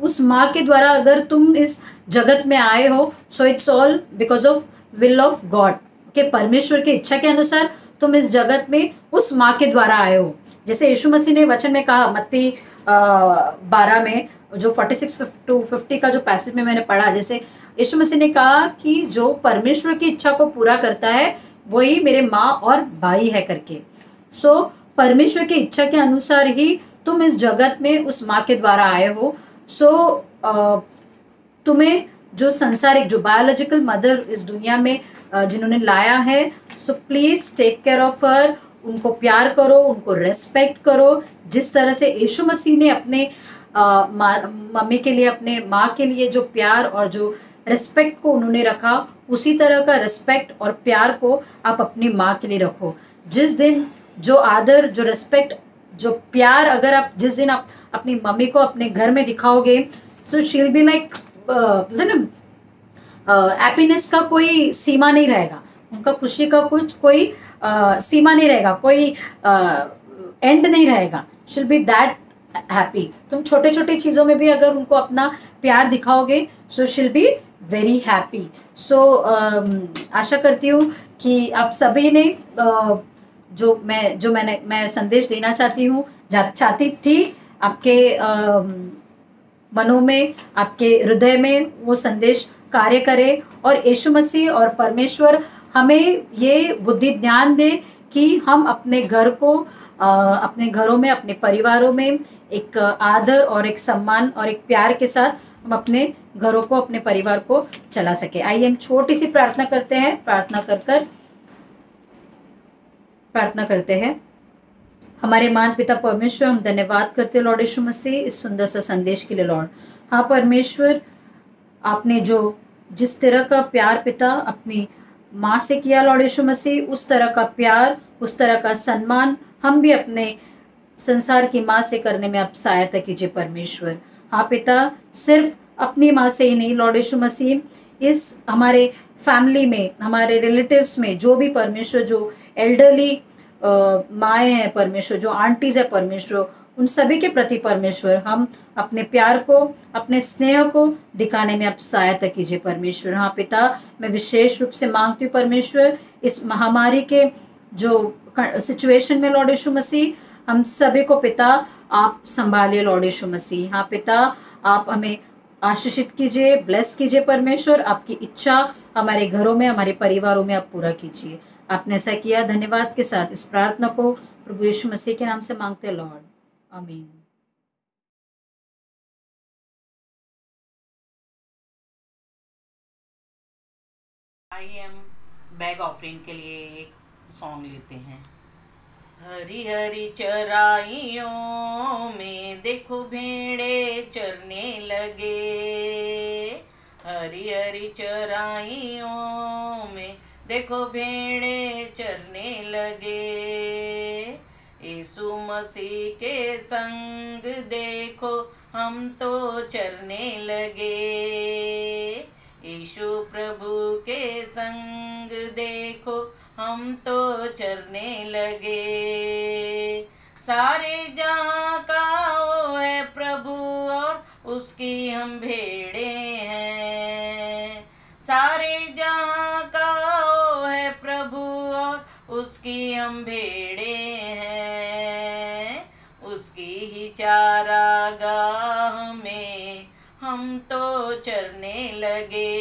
उस माँ के द्वारा अगर तुम इस जगत में आए हो, so it's all because of will of God. Okay, परमेश्वर की इच्छा के अनुसार तुम इस जगत में उस माँ के द्वारा आए हो। जैसे यीशु मसीह ने वचन में कहा, मत्ती 12 में जो 46 to 50 का जो पैसेज में मैंने पढ़ा, जैसे यीशु मसीह ने कहा कि जो परमेश्वर की इच्छा को पूरा करता है वही मेरे माँ और भाई है करके। सो परमेश्वर की इच्छा के अनुसार ही तुम इस जगत में उस माँ के द्वारा आए हो। सो तुम्हें जो संसारिक, जो बायोलॉजिकल मदर इस दुनिया में जिन्होंने लाया है, so please take care of her, उनको प्यार करो, उनको रेस्पेक्ट करो। जिस तरह से यीशु मसीह ने अपने मम्मी के लिए, अपने माँ के लिए जो प्यार और जो रेस्पेक्ट को उन्होंने रखा, उसी तरह का रेस्पेक्ट और प्यार को आप अपनी माँ के लिए रखो। जिस दिन जो आदर, जो रेस्पेक्ट, जो प्यार अगर आप जिस दिन आप अपनी मम्मी को अपने घर में दिखाओगे, सो शील बी लाइक हैप्पीनेस का कोई सीमा नहीं रहेगा, उनका खुशी का कोई सीमा नहीं रहेगा, कोई एंड नहीं रहेगा। She'll be that happy. तुम छोटे छोटे चीज़ों में भी अगर उनको अपना प्यार दिखाओगे, सो शील बी वेरी हैप्पी। सो आशा करती हूँ कि आप सभी ने मैं संदेश देना चाहती थी आपके मनों में, आपके हृदय में वो संदेश कार्य करे, और यीशु मसीह और परमेश्वर हमें ये बुद्धि ज्ञान दे कि हम अपने घर को, अपने घरों में, अपने परिवारों में एक आदर और एक सम्मान और एक प्यार के साथ हम अपने घरों को, अपने परिवार को चला सके। आइए हम छोटी सी प्रार्थना करते हैं। प्रार्थना करते हैं। हमारे महान पिता परमेश्वर, हम धन्यवाद करते हैं लॉर्ड यीशु मसीह इस सुंदर सा संदेश के लिए। लॉर्ड, हाँ परमेश्वर, आपने जो जिस तरह का प्यार पिता अपनी माँ से किया लॉर्ड यीशु मसीह, उस तरह का प्यार, उस तरह का सम्मान हम भी अपने संसार की माँ से करने में आप सहायता कीजिए परमेश्वर। हाँ पिता, सिर्फ अपनी माँ से ही नहीं लॉर्ड यीशु मसीह, इस हमारे फैमिली में, हमारे रिलेटिव्स में जो भी परमेश्वर, जो एल्डरली माएँ हैं परमेश्वर, जो आंटीज है परमेश्वर, उन सभी के प्रति परमेश्वर हम अपने प्यार को, अपने स्नेह को दिखाने में आप सहायता कीजिए परमेश्वर। हाँ पिता, मैं विशेष रूप से मांगती हूँ परमेश्वर, इस महामारी के जो सिचुएशन में लॉर्ड यीशु मसीह, हम सभी को पिता आप संभालिए लॉर्ड यीशु मसीह। हाँ पिता, आप हमें आशीषित कीजिए, ब्लेस कीजिए परमेश्वर, आपकी इच्छा हमारे घरों में, हमारे परिवारों में आप पूरा कीजिए। आपने ऐसा किया, धन्यवाद के साथ इस प्रार्थना को प्रभु यीशु मसीह के नाम से मांगते हैं लॉर्ड, आमीन। आइए हम बैग ऑफरिंग के लिए एक सॉन्ग लेते हैं। हरी हरी चराइयों में देखो भेड़े चरने लगे, हरी हरी चराइयों में देखो भेड़े चरने लगे, यीशु मसीह के संग देखो हम तो चरने लगे, यीशु प्रभु के संग देखो हम तो चरने लगे, सारे जहाँ का वो है प्रभु और उसकी हम भेड़े हैं, सारे जहाँ का वो है प्रभु और उसकी हम भेड़े हैं, उसकी ही चारागाह में हम तो चरने लगे,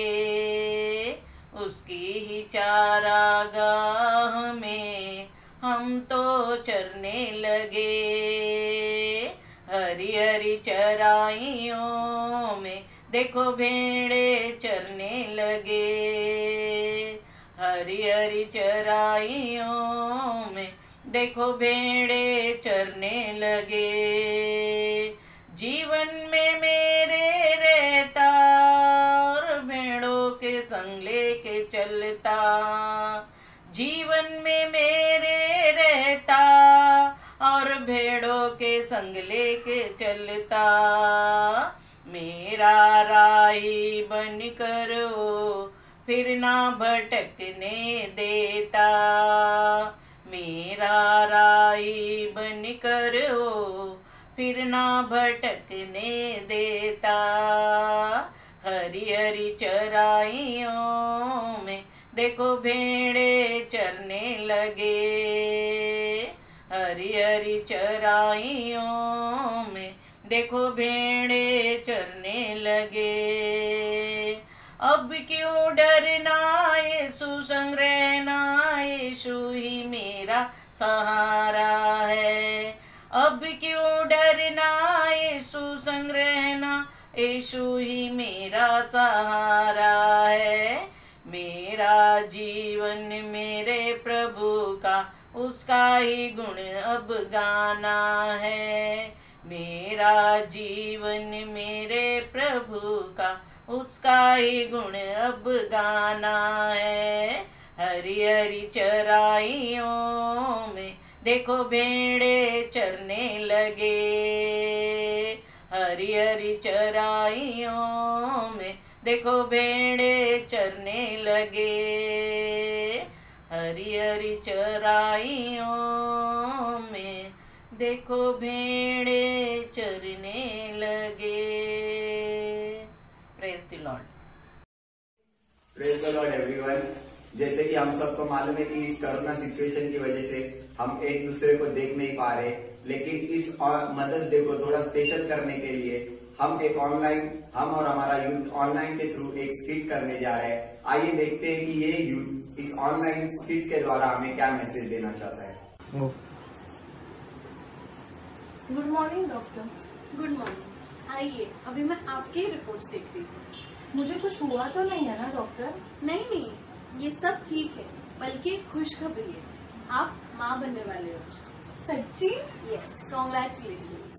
उसकी ही चारागाह में हम तो चरने लगे, हरी हरी चराइयों में देखो भेड़े चरने लगे, हरी हरी चराइयों में देखो भेड़े चरने लगे, जीवन में मेरे रहता और भेड़ों के संग लेके चलता, जीवन में मेरे रहता और भेड़ों के संग लेके चलता, मेरा राही बन कर वो फिर ना भटकने देता, मेरा राही बन कर वो फिर ना भटकने देता, हरी हरी चराइयों में देखो भेड़े चरने लगे, हरी हरी चराइयों में देखो भेड़े चरने लगे, अब क्यों डरना यीशु संग रहना, यीशु ही मेरा सहारा है, अब क्यों डरना यीशु संग रहना, यीशु ही मेरा सहारा है, मेरा जीवन मेरे प्रभु का उसका ही गुण अब गाना है, मेरा जीवन मेरे प्रभु का उसका ही गुण अब गाना है, हरी हरी चराइयों में देखो भेड़े चरने लगे, हरी हरी चराइयों में देखो भेड़े चरने लगे, हरी हरी चराइयों में देखो भेड़े चरने लगे। Praise the Lord. Praise the Lord everyone. जैसे कि हम सबको मालूम है कि इस कोरोना सिचुएशन की वजह से हम एक दूसरे को देख नहीं पा रहे, लेकिन इस मदर्स डे को थोड़ा स्पेशल करने के लिए हम और हमारा यूथ ऑनलाइन के थ्रू एक स्किट करने जा रहे हैं। आइए देखते हैं कि ये यूथ इस ऑनलाइन स्किट के द्वारा हमें क्या मैसेज देना चाहता है। Good morning doctor. Good morning. आइए, अभी मैं आपके ही रिपोर्ट्स देख रही हूँ। मुझे कुछ हुआ तो नहीं है ना डॉक्टर? नहीं नहीं, ये सब ठीक है, बल्कि खुशखबरी है, आप माँ बनने वाले हो। सच्ची? Yes, congratulation.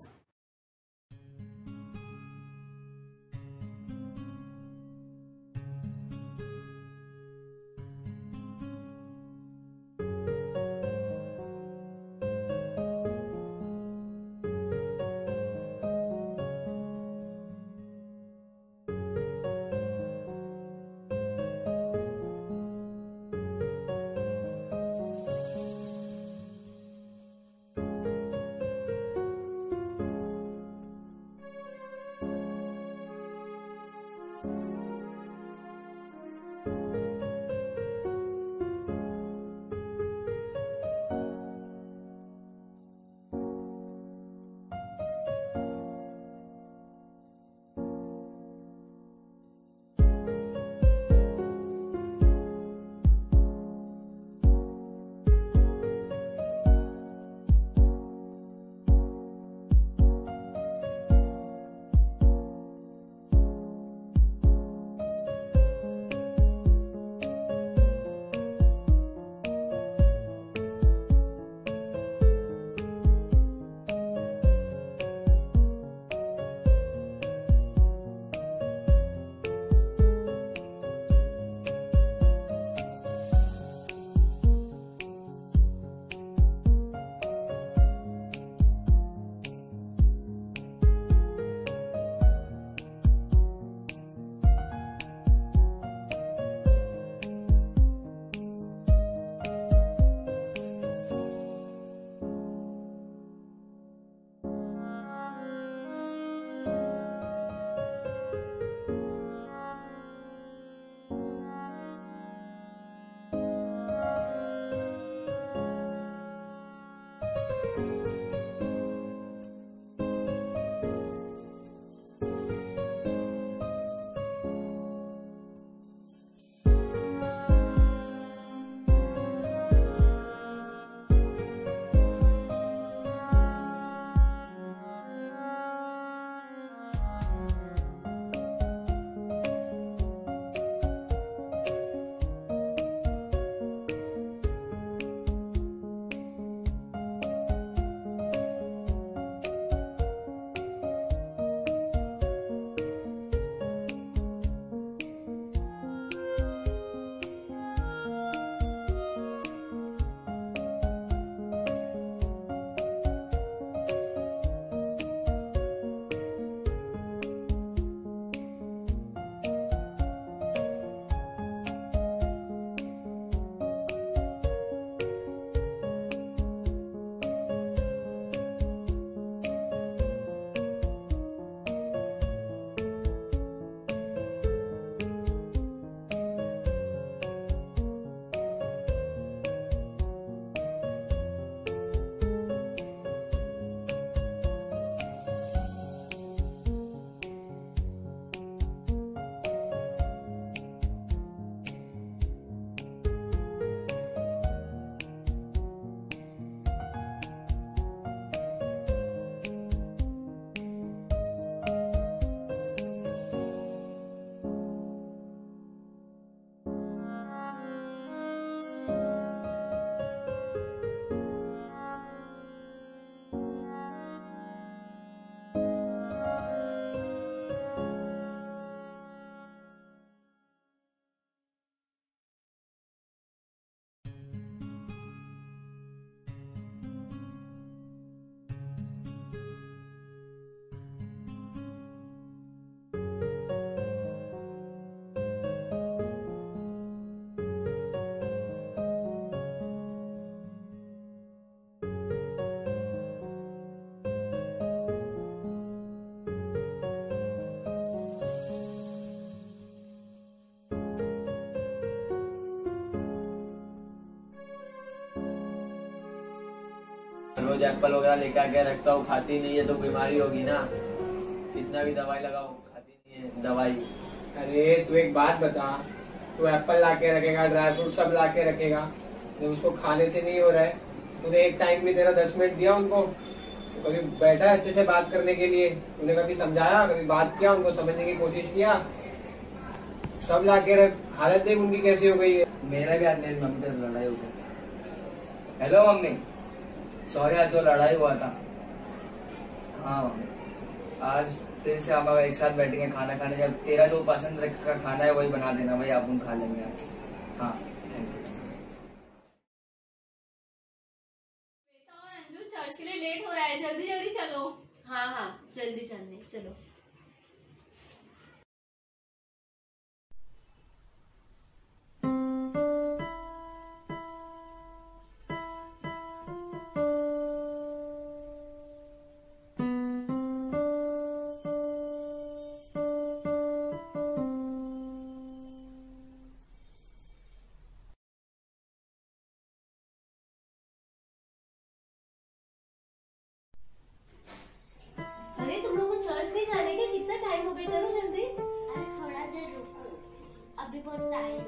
रोज एप्पल वगैरह लेके आके रखता हूँ, खाती नहीं है तो बीमारी होगी ना। कितना भी दवाई लगाओ खाती नहीं है दवाई। अरे तू एक बात बता, तू एप्पल ला के रखेगा, ड्राई फ्रूट सब ला के रखेगा, तो उसको खाने से नहीं हो रहा है। तूने एक टाइम भी तेरा 10 मिनट दिया उनको? तो कभी बैठा अच्छे से बात करने के लिए? तूने कभी समझाया, कभी बात किया, उनको समझने की कोशिश किया? सब ला के रख, हालत देख उनकी कैसी हो गई है। मेरा भी आज मेरी मम्मी से लड़ाई हो गई। हेलो मम्मी, सॉरी आज जो लड़ाई हुआ था। हाँ मम्मी, आज फिर से हम एक साथ बैठेंगे खाना खाने। जब तेरा जो पसंद का खाना है वही बना देना, वही आप खा लेंगे आज। हाँ थैंक यू। बेटा और अंजू चर्च के लिए लेट हो रहा है, जल्दी जल्दी चलो। हाँ हाँ जल्दी चलने चलो। अरे तुम लोग को चर्च नहीं जाने के कितना टाइम हो गया, चलो जल्दी। अरे थोड़ा देर रुको, अभी बहुत टाइम है।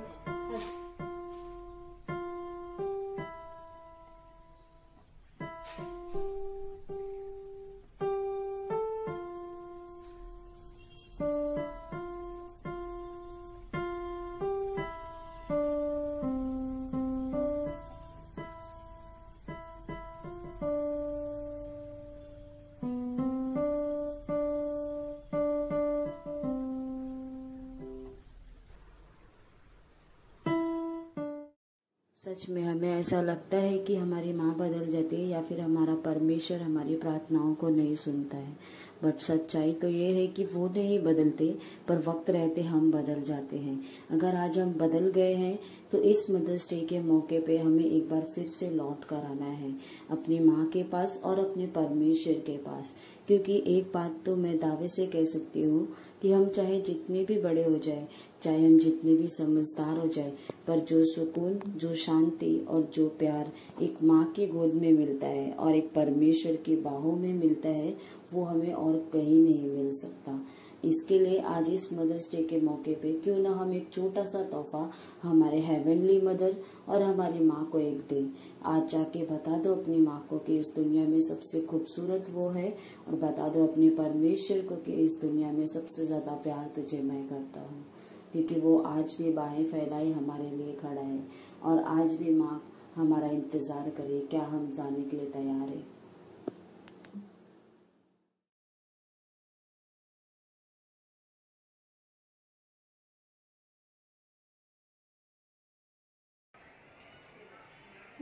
सच में हमें ऐसा लगता है कि हमारी माँ बदल जाती है या फिर हमारा परमेश्वर हमारी प्रार्थनाओं को नहीं सुनता है। बट सच्चाई तो ये है कि वो नहीं बदलते, पर वक्त रहते हम बदल जाते हैं। अगर आज हम बदल गए हैं तो इस मदर्स डे के मौके पे हमें एक बार फिर से लौट कर आना है अपनी माँ के पास और अपने परमेश्वर के पास। क्योंकि एक बात तो मैं दावे से कह सकती हूँ कि हम चाहे जितने भी बड़े हो जाए, चाहे हम जितने भी समझदार हो जाए, पर जो सुकून, जो शांति और जो प्यार एक माँ की गोद में मिलता है और एक परमेश्वर की बाहों में मिलता है, वो हमें और कहीं नहीं मिल सकता। इसके लिए आज इस मदर्स डे के मौके पे क्यों ना हम एक छोटा सा तोहफा हमारे हेवनली मदर और हमारी माँ को एक दें। आज जाके बता दो अपनी माँ को कि इस दुनिया में सबसे खूबसूरत वो है, और बता दो अपने परमेश्वर को कि इस दुनिया में सबसे ज्यादा प्यार तुझे मैं करता हूँ। क्योंकि वो आज भी बाहें फैलाई हमारे लिए खड़ा है और आज भी माँ हमारा इंतजार करे। क्या हम जाने के लिए तैयार है?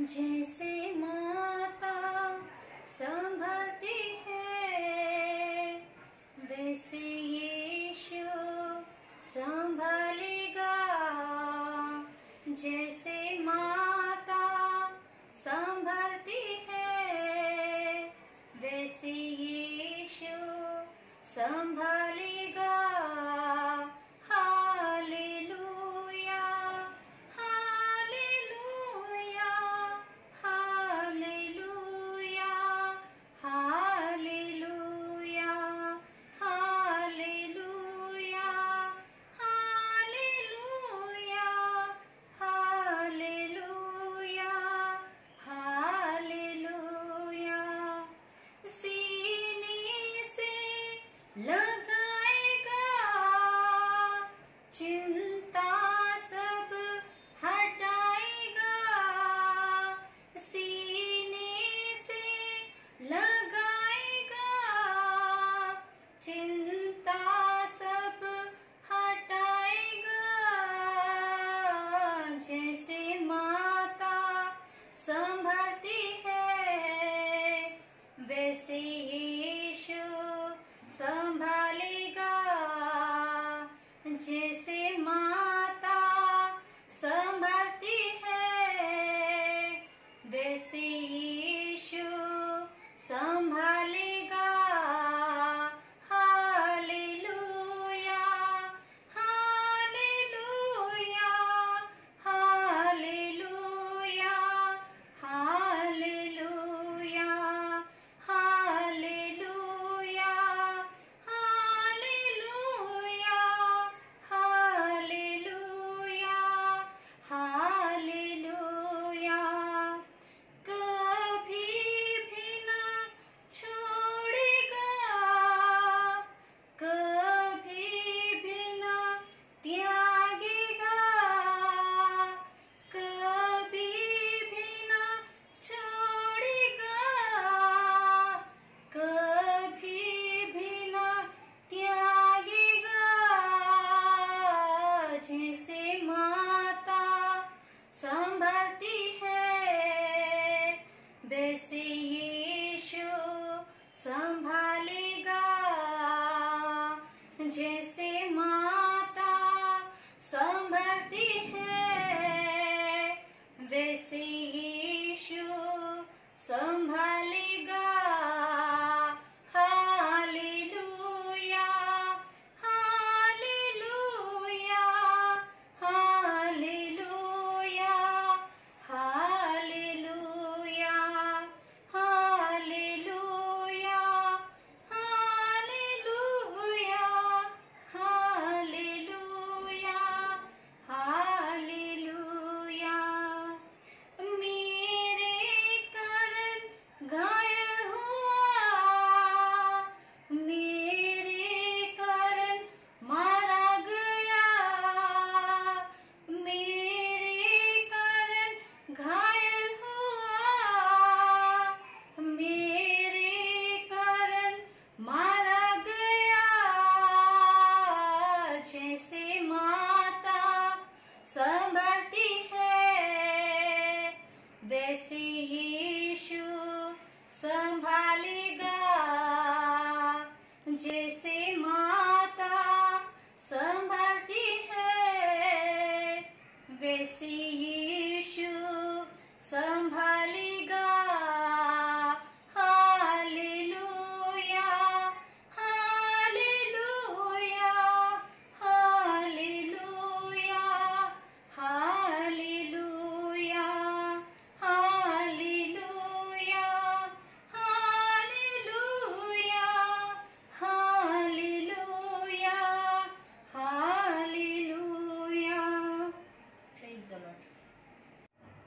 जैसे माता संभलती है, वैसे यीशु संभालेगा। जैसे माता संभलती है, वैसे यीशु संभालेगा। Hallelujah hallelujah hallelujah hallelujah hallelujah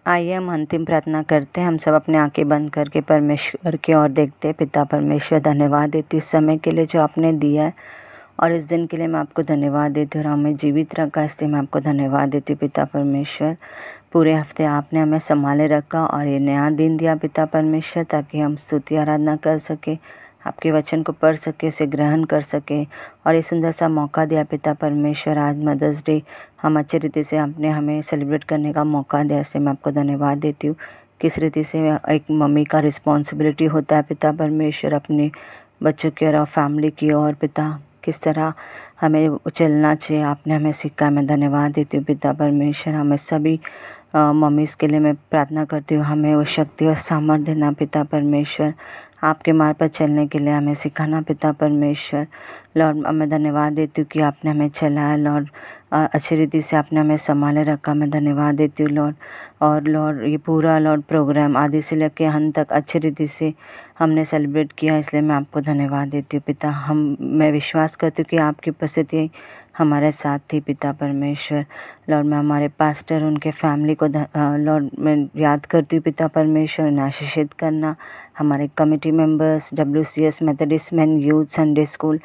आइए हम अंतिम प्रार्थना करते हैं। हम सब अपने आंखें बंद करके परमेश्वर की ओर देखते हैं। पिता परमेश्वर, धन्यवाद देती हूँ इस समय के लिए जो आपने दिया है और इस दिन के लिए मैं आपको धन्यवाद देती हूँ और हमें जीवित रखा, इसलिए मैं आपको धन्यवाद देती हूँ पिता परमेश्वर। पूरे हफ्ते आपने हमें संभाले रखा और ये नया दिन दिया पिता परमेश्वर, ताकि हम स्तुति आराधना कर सके, आपके वचन को पढ़ सके, उसे ग्रहण कर सके और ये सुंदर सा मौका दिया पिता परमेश्वर। आज मदर्स डे हम अच्छी रीति से आपने हमें सेलिब्रेट करने का मौका दिया, इससे मैं आपको धन्यवाद देती हूँ। किस रीति से एक मम्मी का रिस्पॉन्सिबिलिटी होता है पिता परमेश्वर अपने बच्चों की और फैमिली की, और पिता किस तरह हमें चलना चाहिए आपने हमें सिखाया। मैं धन्यवाद देती हूँ पिता परमेश्वर। हमें सभी मम्मीज़ के लिए मैं प्रार्थना करती हूँ, हमें वो शक्ति और सामर्थ्य देना पिता परमेश्वर, आपके मार्ग पर चलने के लिए हमें सिखाना पिता परमेश्वर। लॉर्ड मैं धन्यवाद देती हूँ कि आपने हमें चलाया लॉर्ड, अच्छी रीति से आपने हमें संभाले रखा। मैं धन्यवाद देती हूँ लॉर्ड। और लॉर्ड ये पूरा लॉर्ड प्रोग्राम आदि से लेकर अंत तक अच्छी रीति से हमने सेलिब्रेट किया, इसलिए मैं आपको धन्यवाद देती हूँ पिता। मैं विश्वास करती हूँ कि आपकी उपस्थिति हमारे साथ थी पिता परमेश्वर। लॉर्ड मैं हमारे पास्टर उनके फैमिली को लॉर्ड मैं याद करती हूँ पिता परमेश्वर, उन्हें आशीषित करना। हमारे committee members, WCS, Methodist man, youth, Sunday school,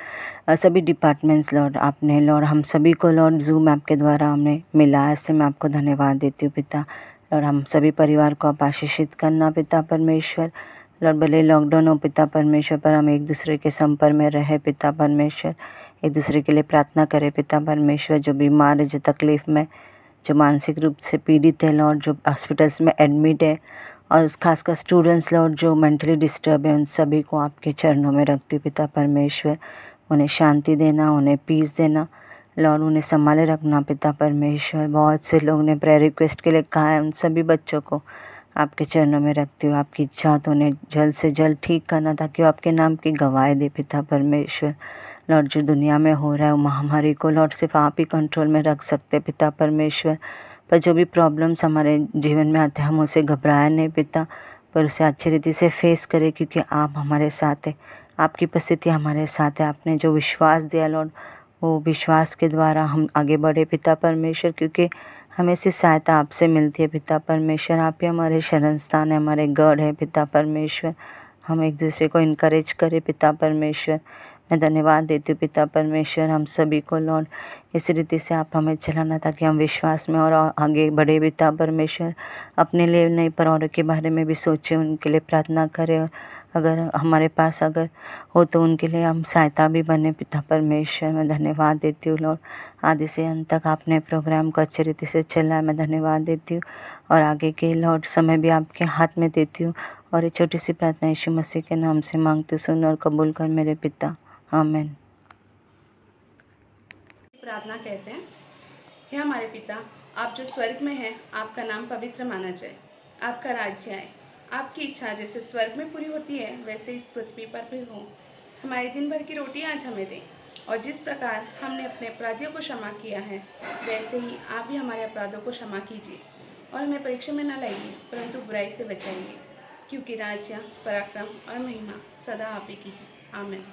सभी डिपार्टमेंट्स लॉर्ड आपने लॉर्ड हम सभी को लॉर्ड जूम ऐप के द्वारा हमें मिला, इससे मैं आपको धन्यवाद देती हूँ पिता। लॉर्ड हम सभी परिवार को आप आशीषित करना पिता परमेश्वर। लॉर्ड भले लॉकडाउन हो पिता परमेश्वर, पर हम एक दूसरे के संपर्क में रहे पिता परमेश्वर, एक दूसरे के लिए प्रार्थना करें पिता परमेश्वर। जो बीमार है, जो तकलीफ़ में, जो मानसिक रूप से पीड़ित है लॉर्ड, जो हॉस्पिटल्स में एडमिट है, और खासकर स्टूडेंट्स लॉर्ड जो मेंटली डिस्टर्ब है, उन सभी को आपके चरणों में रखती हूँ पिता परमेश्वर। उन्हें शांति देना, उन्हें पीस देना लॉर्ड, उन्हें संभाले रखना पिता परमेश्वर। बहुत से लोग ने प्रेयर रिक्वेस्ट के लिए कहा है, उन सभी बच्चों को आपके चरणों में रखती हूँ। आपकी इच्छा तो उन्हें जल्द से जल्द ठीक करना, ताकि वो आपके नाम की गवाही दे पिता परमेश्वर। लॉर्ड जो दुनिया में हो रहा है वो महामारी को लॉर्ड सिर्फ आप ही कंट्रोल में रख सकते पिता परमेश्वर। पर जो भी प्रॉब्लम्स हमारे जीवन में आते हैं, हम उसे घबराए नहीं पिता, पर उसे अच्छी रीति से फेस करें, क्योंकि आप हमारे साथ हैं, आपकी उपस्थिति हमारे साथ है। आपने जो विश्वास दिया लॉर्ड, वो विश्वास के द्वारा हम आगे बढ़े पिता परमेश्वर, क्योंकि हमें से सहायता आपसे मिलती है पिता परमेश्वर। आप ही हमारे शरण स्थान है, हमारे गढ़ है पिता परमेश्वर। हम एक दूसरे को इनकरेज करें पिता परमेश्वर। मैं धन्यवाद देती हूँ पिता परमेश्वर हम सभी को लॉर्ड, इस रीति से आप हमें चलाना, ताकि हम विश्वास में और आगे बढ़े पिता परमेश्वर। अपने लिए नहीं, पर औरों के बारे में भी सोचें, उनके लिए प्रार्थना करें, और अगर हमारे पास अगर हो तो उनके लिए हम सहायता भी बने पिता परमेश्वर। मैं धन्यवाद देती हूँ लॉर्ड, आदि से अंत तक आपने प्रोग्राम को अच्छी रीति से चला, मैं धन्यवाद देती हूँ। और आगे के लॉर्ड समय भी आपके हाथ में देती हूँ, और ये छोटी सी प्रार्थना यीशु मसीह के नाम से मांगती, सुन और कबूल कर मेरे पिता, आमीन। प्रार्थना कहते हैं, हे हमारे पिता, आप जो स्वर्ग में हैं, आपका नाम पवित्र माना जाए, आपका राज्य आए, आपकी इच्छा जैसे स्वर्ग में पूरी होती है वैसे इस पृथ्वी पर भी हो। हमारे दिन भर की रोटी आज हमें दें, और जिस प्रकार हमने अपने अपराधियों को क्षमा किया है, वैसे ही आप भी हमारे अपराधों को क्षमा कीजिए, और हमें परीक्षा में न लाइए, परंतु बुराई से बचाइए, क्योंकि राज्य, पराक्रम और महिमा सदा आप ही की है, आमीन।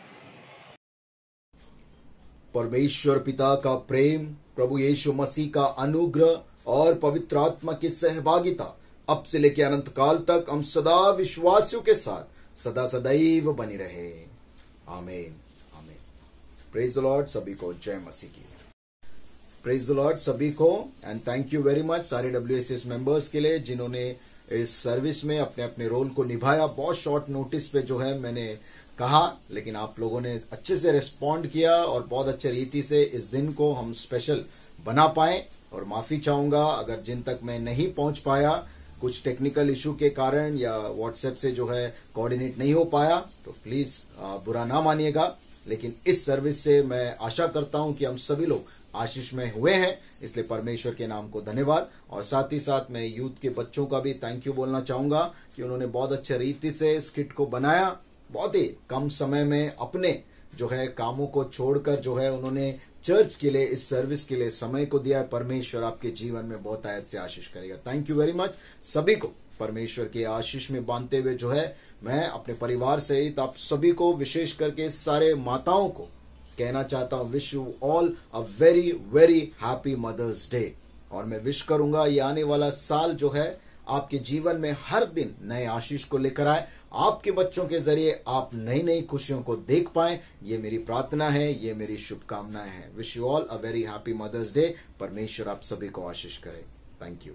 परमेश्वर पिता का प्रेम, प्रभु यीशु मसीह का अनुग्रह और पवित्र आत्मा की सहभागिता अब से लेकर अनंत काल तक हम सदा विश्वासियों के साथ सदा सदैव बनी रहे, आमीन आमीन। प्रेज द लॉर्ड, सभी को जय मसीह की। प्रेज द लॉर्ड सभी को, and thank you very much सारे WSS मेंबर्स के लिए जिन्होंने इस सर्विस में अपने अपने रोल को निभाया। बहुत शॉर्ट नोटिस पे जो है मैंने कहा, लेकिन आप लोगों ने अच्छे से रिस्पॉन्ड किया और बहुत अच्छे रीति से इस दिन को हम स्पेशल बना पाए। और माफी चाहूंगा अगर जिन तक मैं नहीं पहुंच पाया, कुछ टेक्निकल इशू के कारण या व्हाट्सएप से जो है कोऑर्डिनेट नहीं हो पाया, तो प्लीज बुरा ना मानिएगा। लेकिन इस सर्विस से मैं आशा करता हूं कि हम सभी लोग आशीष में हुए हैं, इसलिए परमेश्वर के नाम को धन्यवाद। और साथ ही साथ मैं यूथ के बच्चों का भी थैंक यू बोलना चाहूंगा कि उन्होंने बहुत अच्छे रीति से स्किट को बनाया, बहुत ही कम समय में अपने जो है कामों को छोड़कर जो है उन्होंने चर्च के लिए, इस सर्विस के लिए समय को दिया है। परमेश्वर आपके जीवन में बहुत आयत से आशीष करेगा। थैंक यू वेरी मच सभी को। परमेश्वर के आशीष में बांधते हुए जो है मैं अपने परिवार सहित आप सभी को, विशेष करके सारे माताओं को कहना चाहता हूं, wish you all a very very happy mother's day. और मैं विश करूंगा ये आने वाला साल जो है आपके जीवन में हर दिन नए आशीष को लेकर आए। आपके बच्चों के जरिए आप नई नई खुशियों को देख पाए, ये मेरी प्रार्थना है, ये मेरी शुभकामनाएं हैं। Wish you all a very happy mother's day. परमेश्वर आप सभी को आशीष करे। Thank you.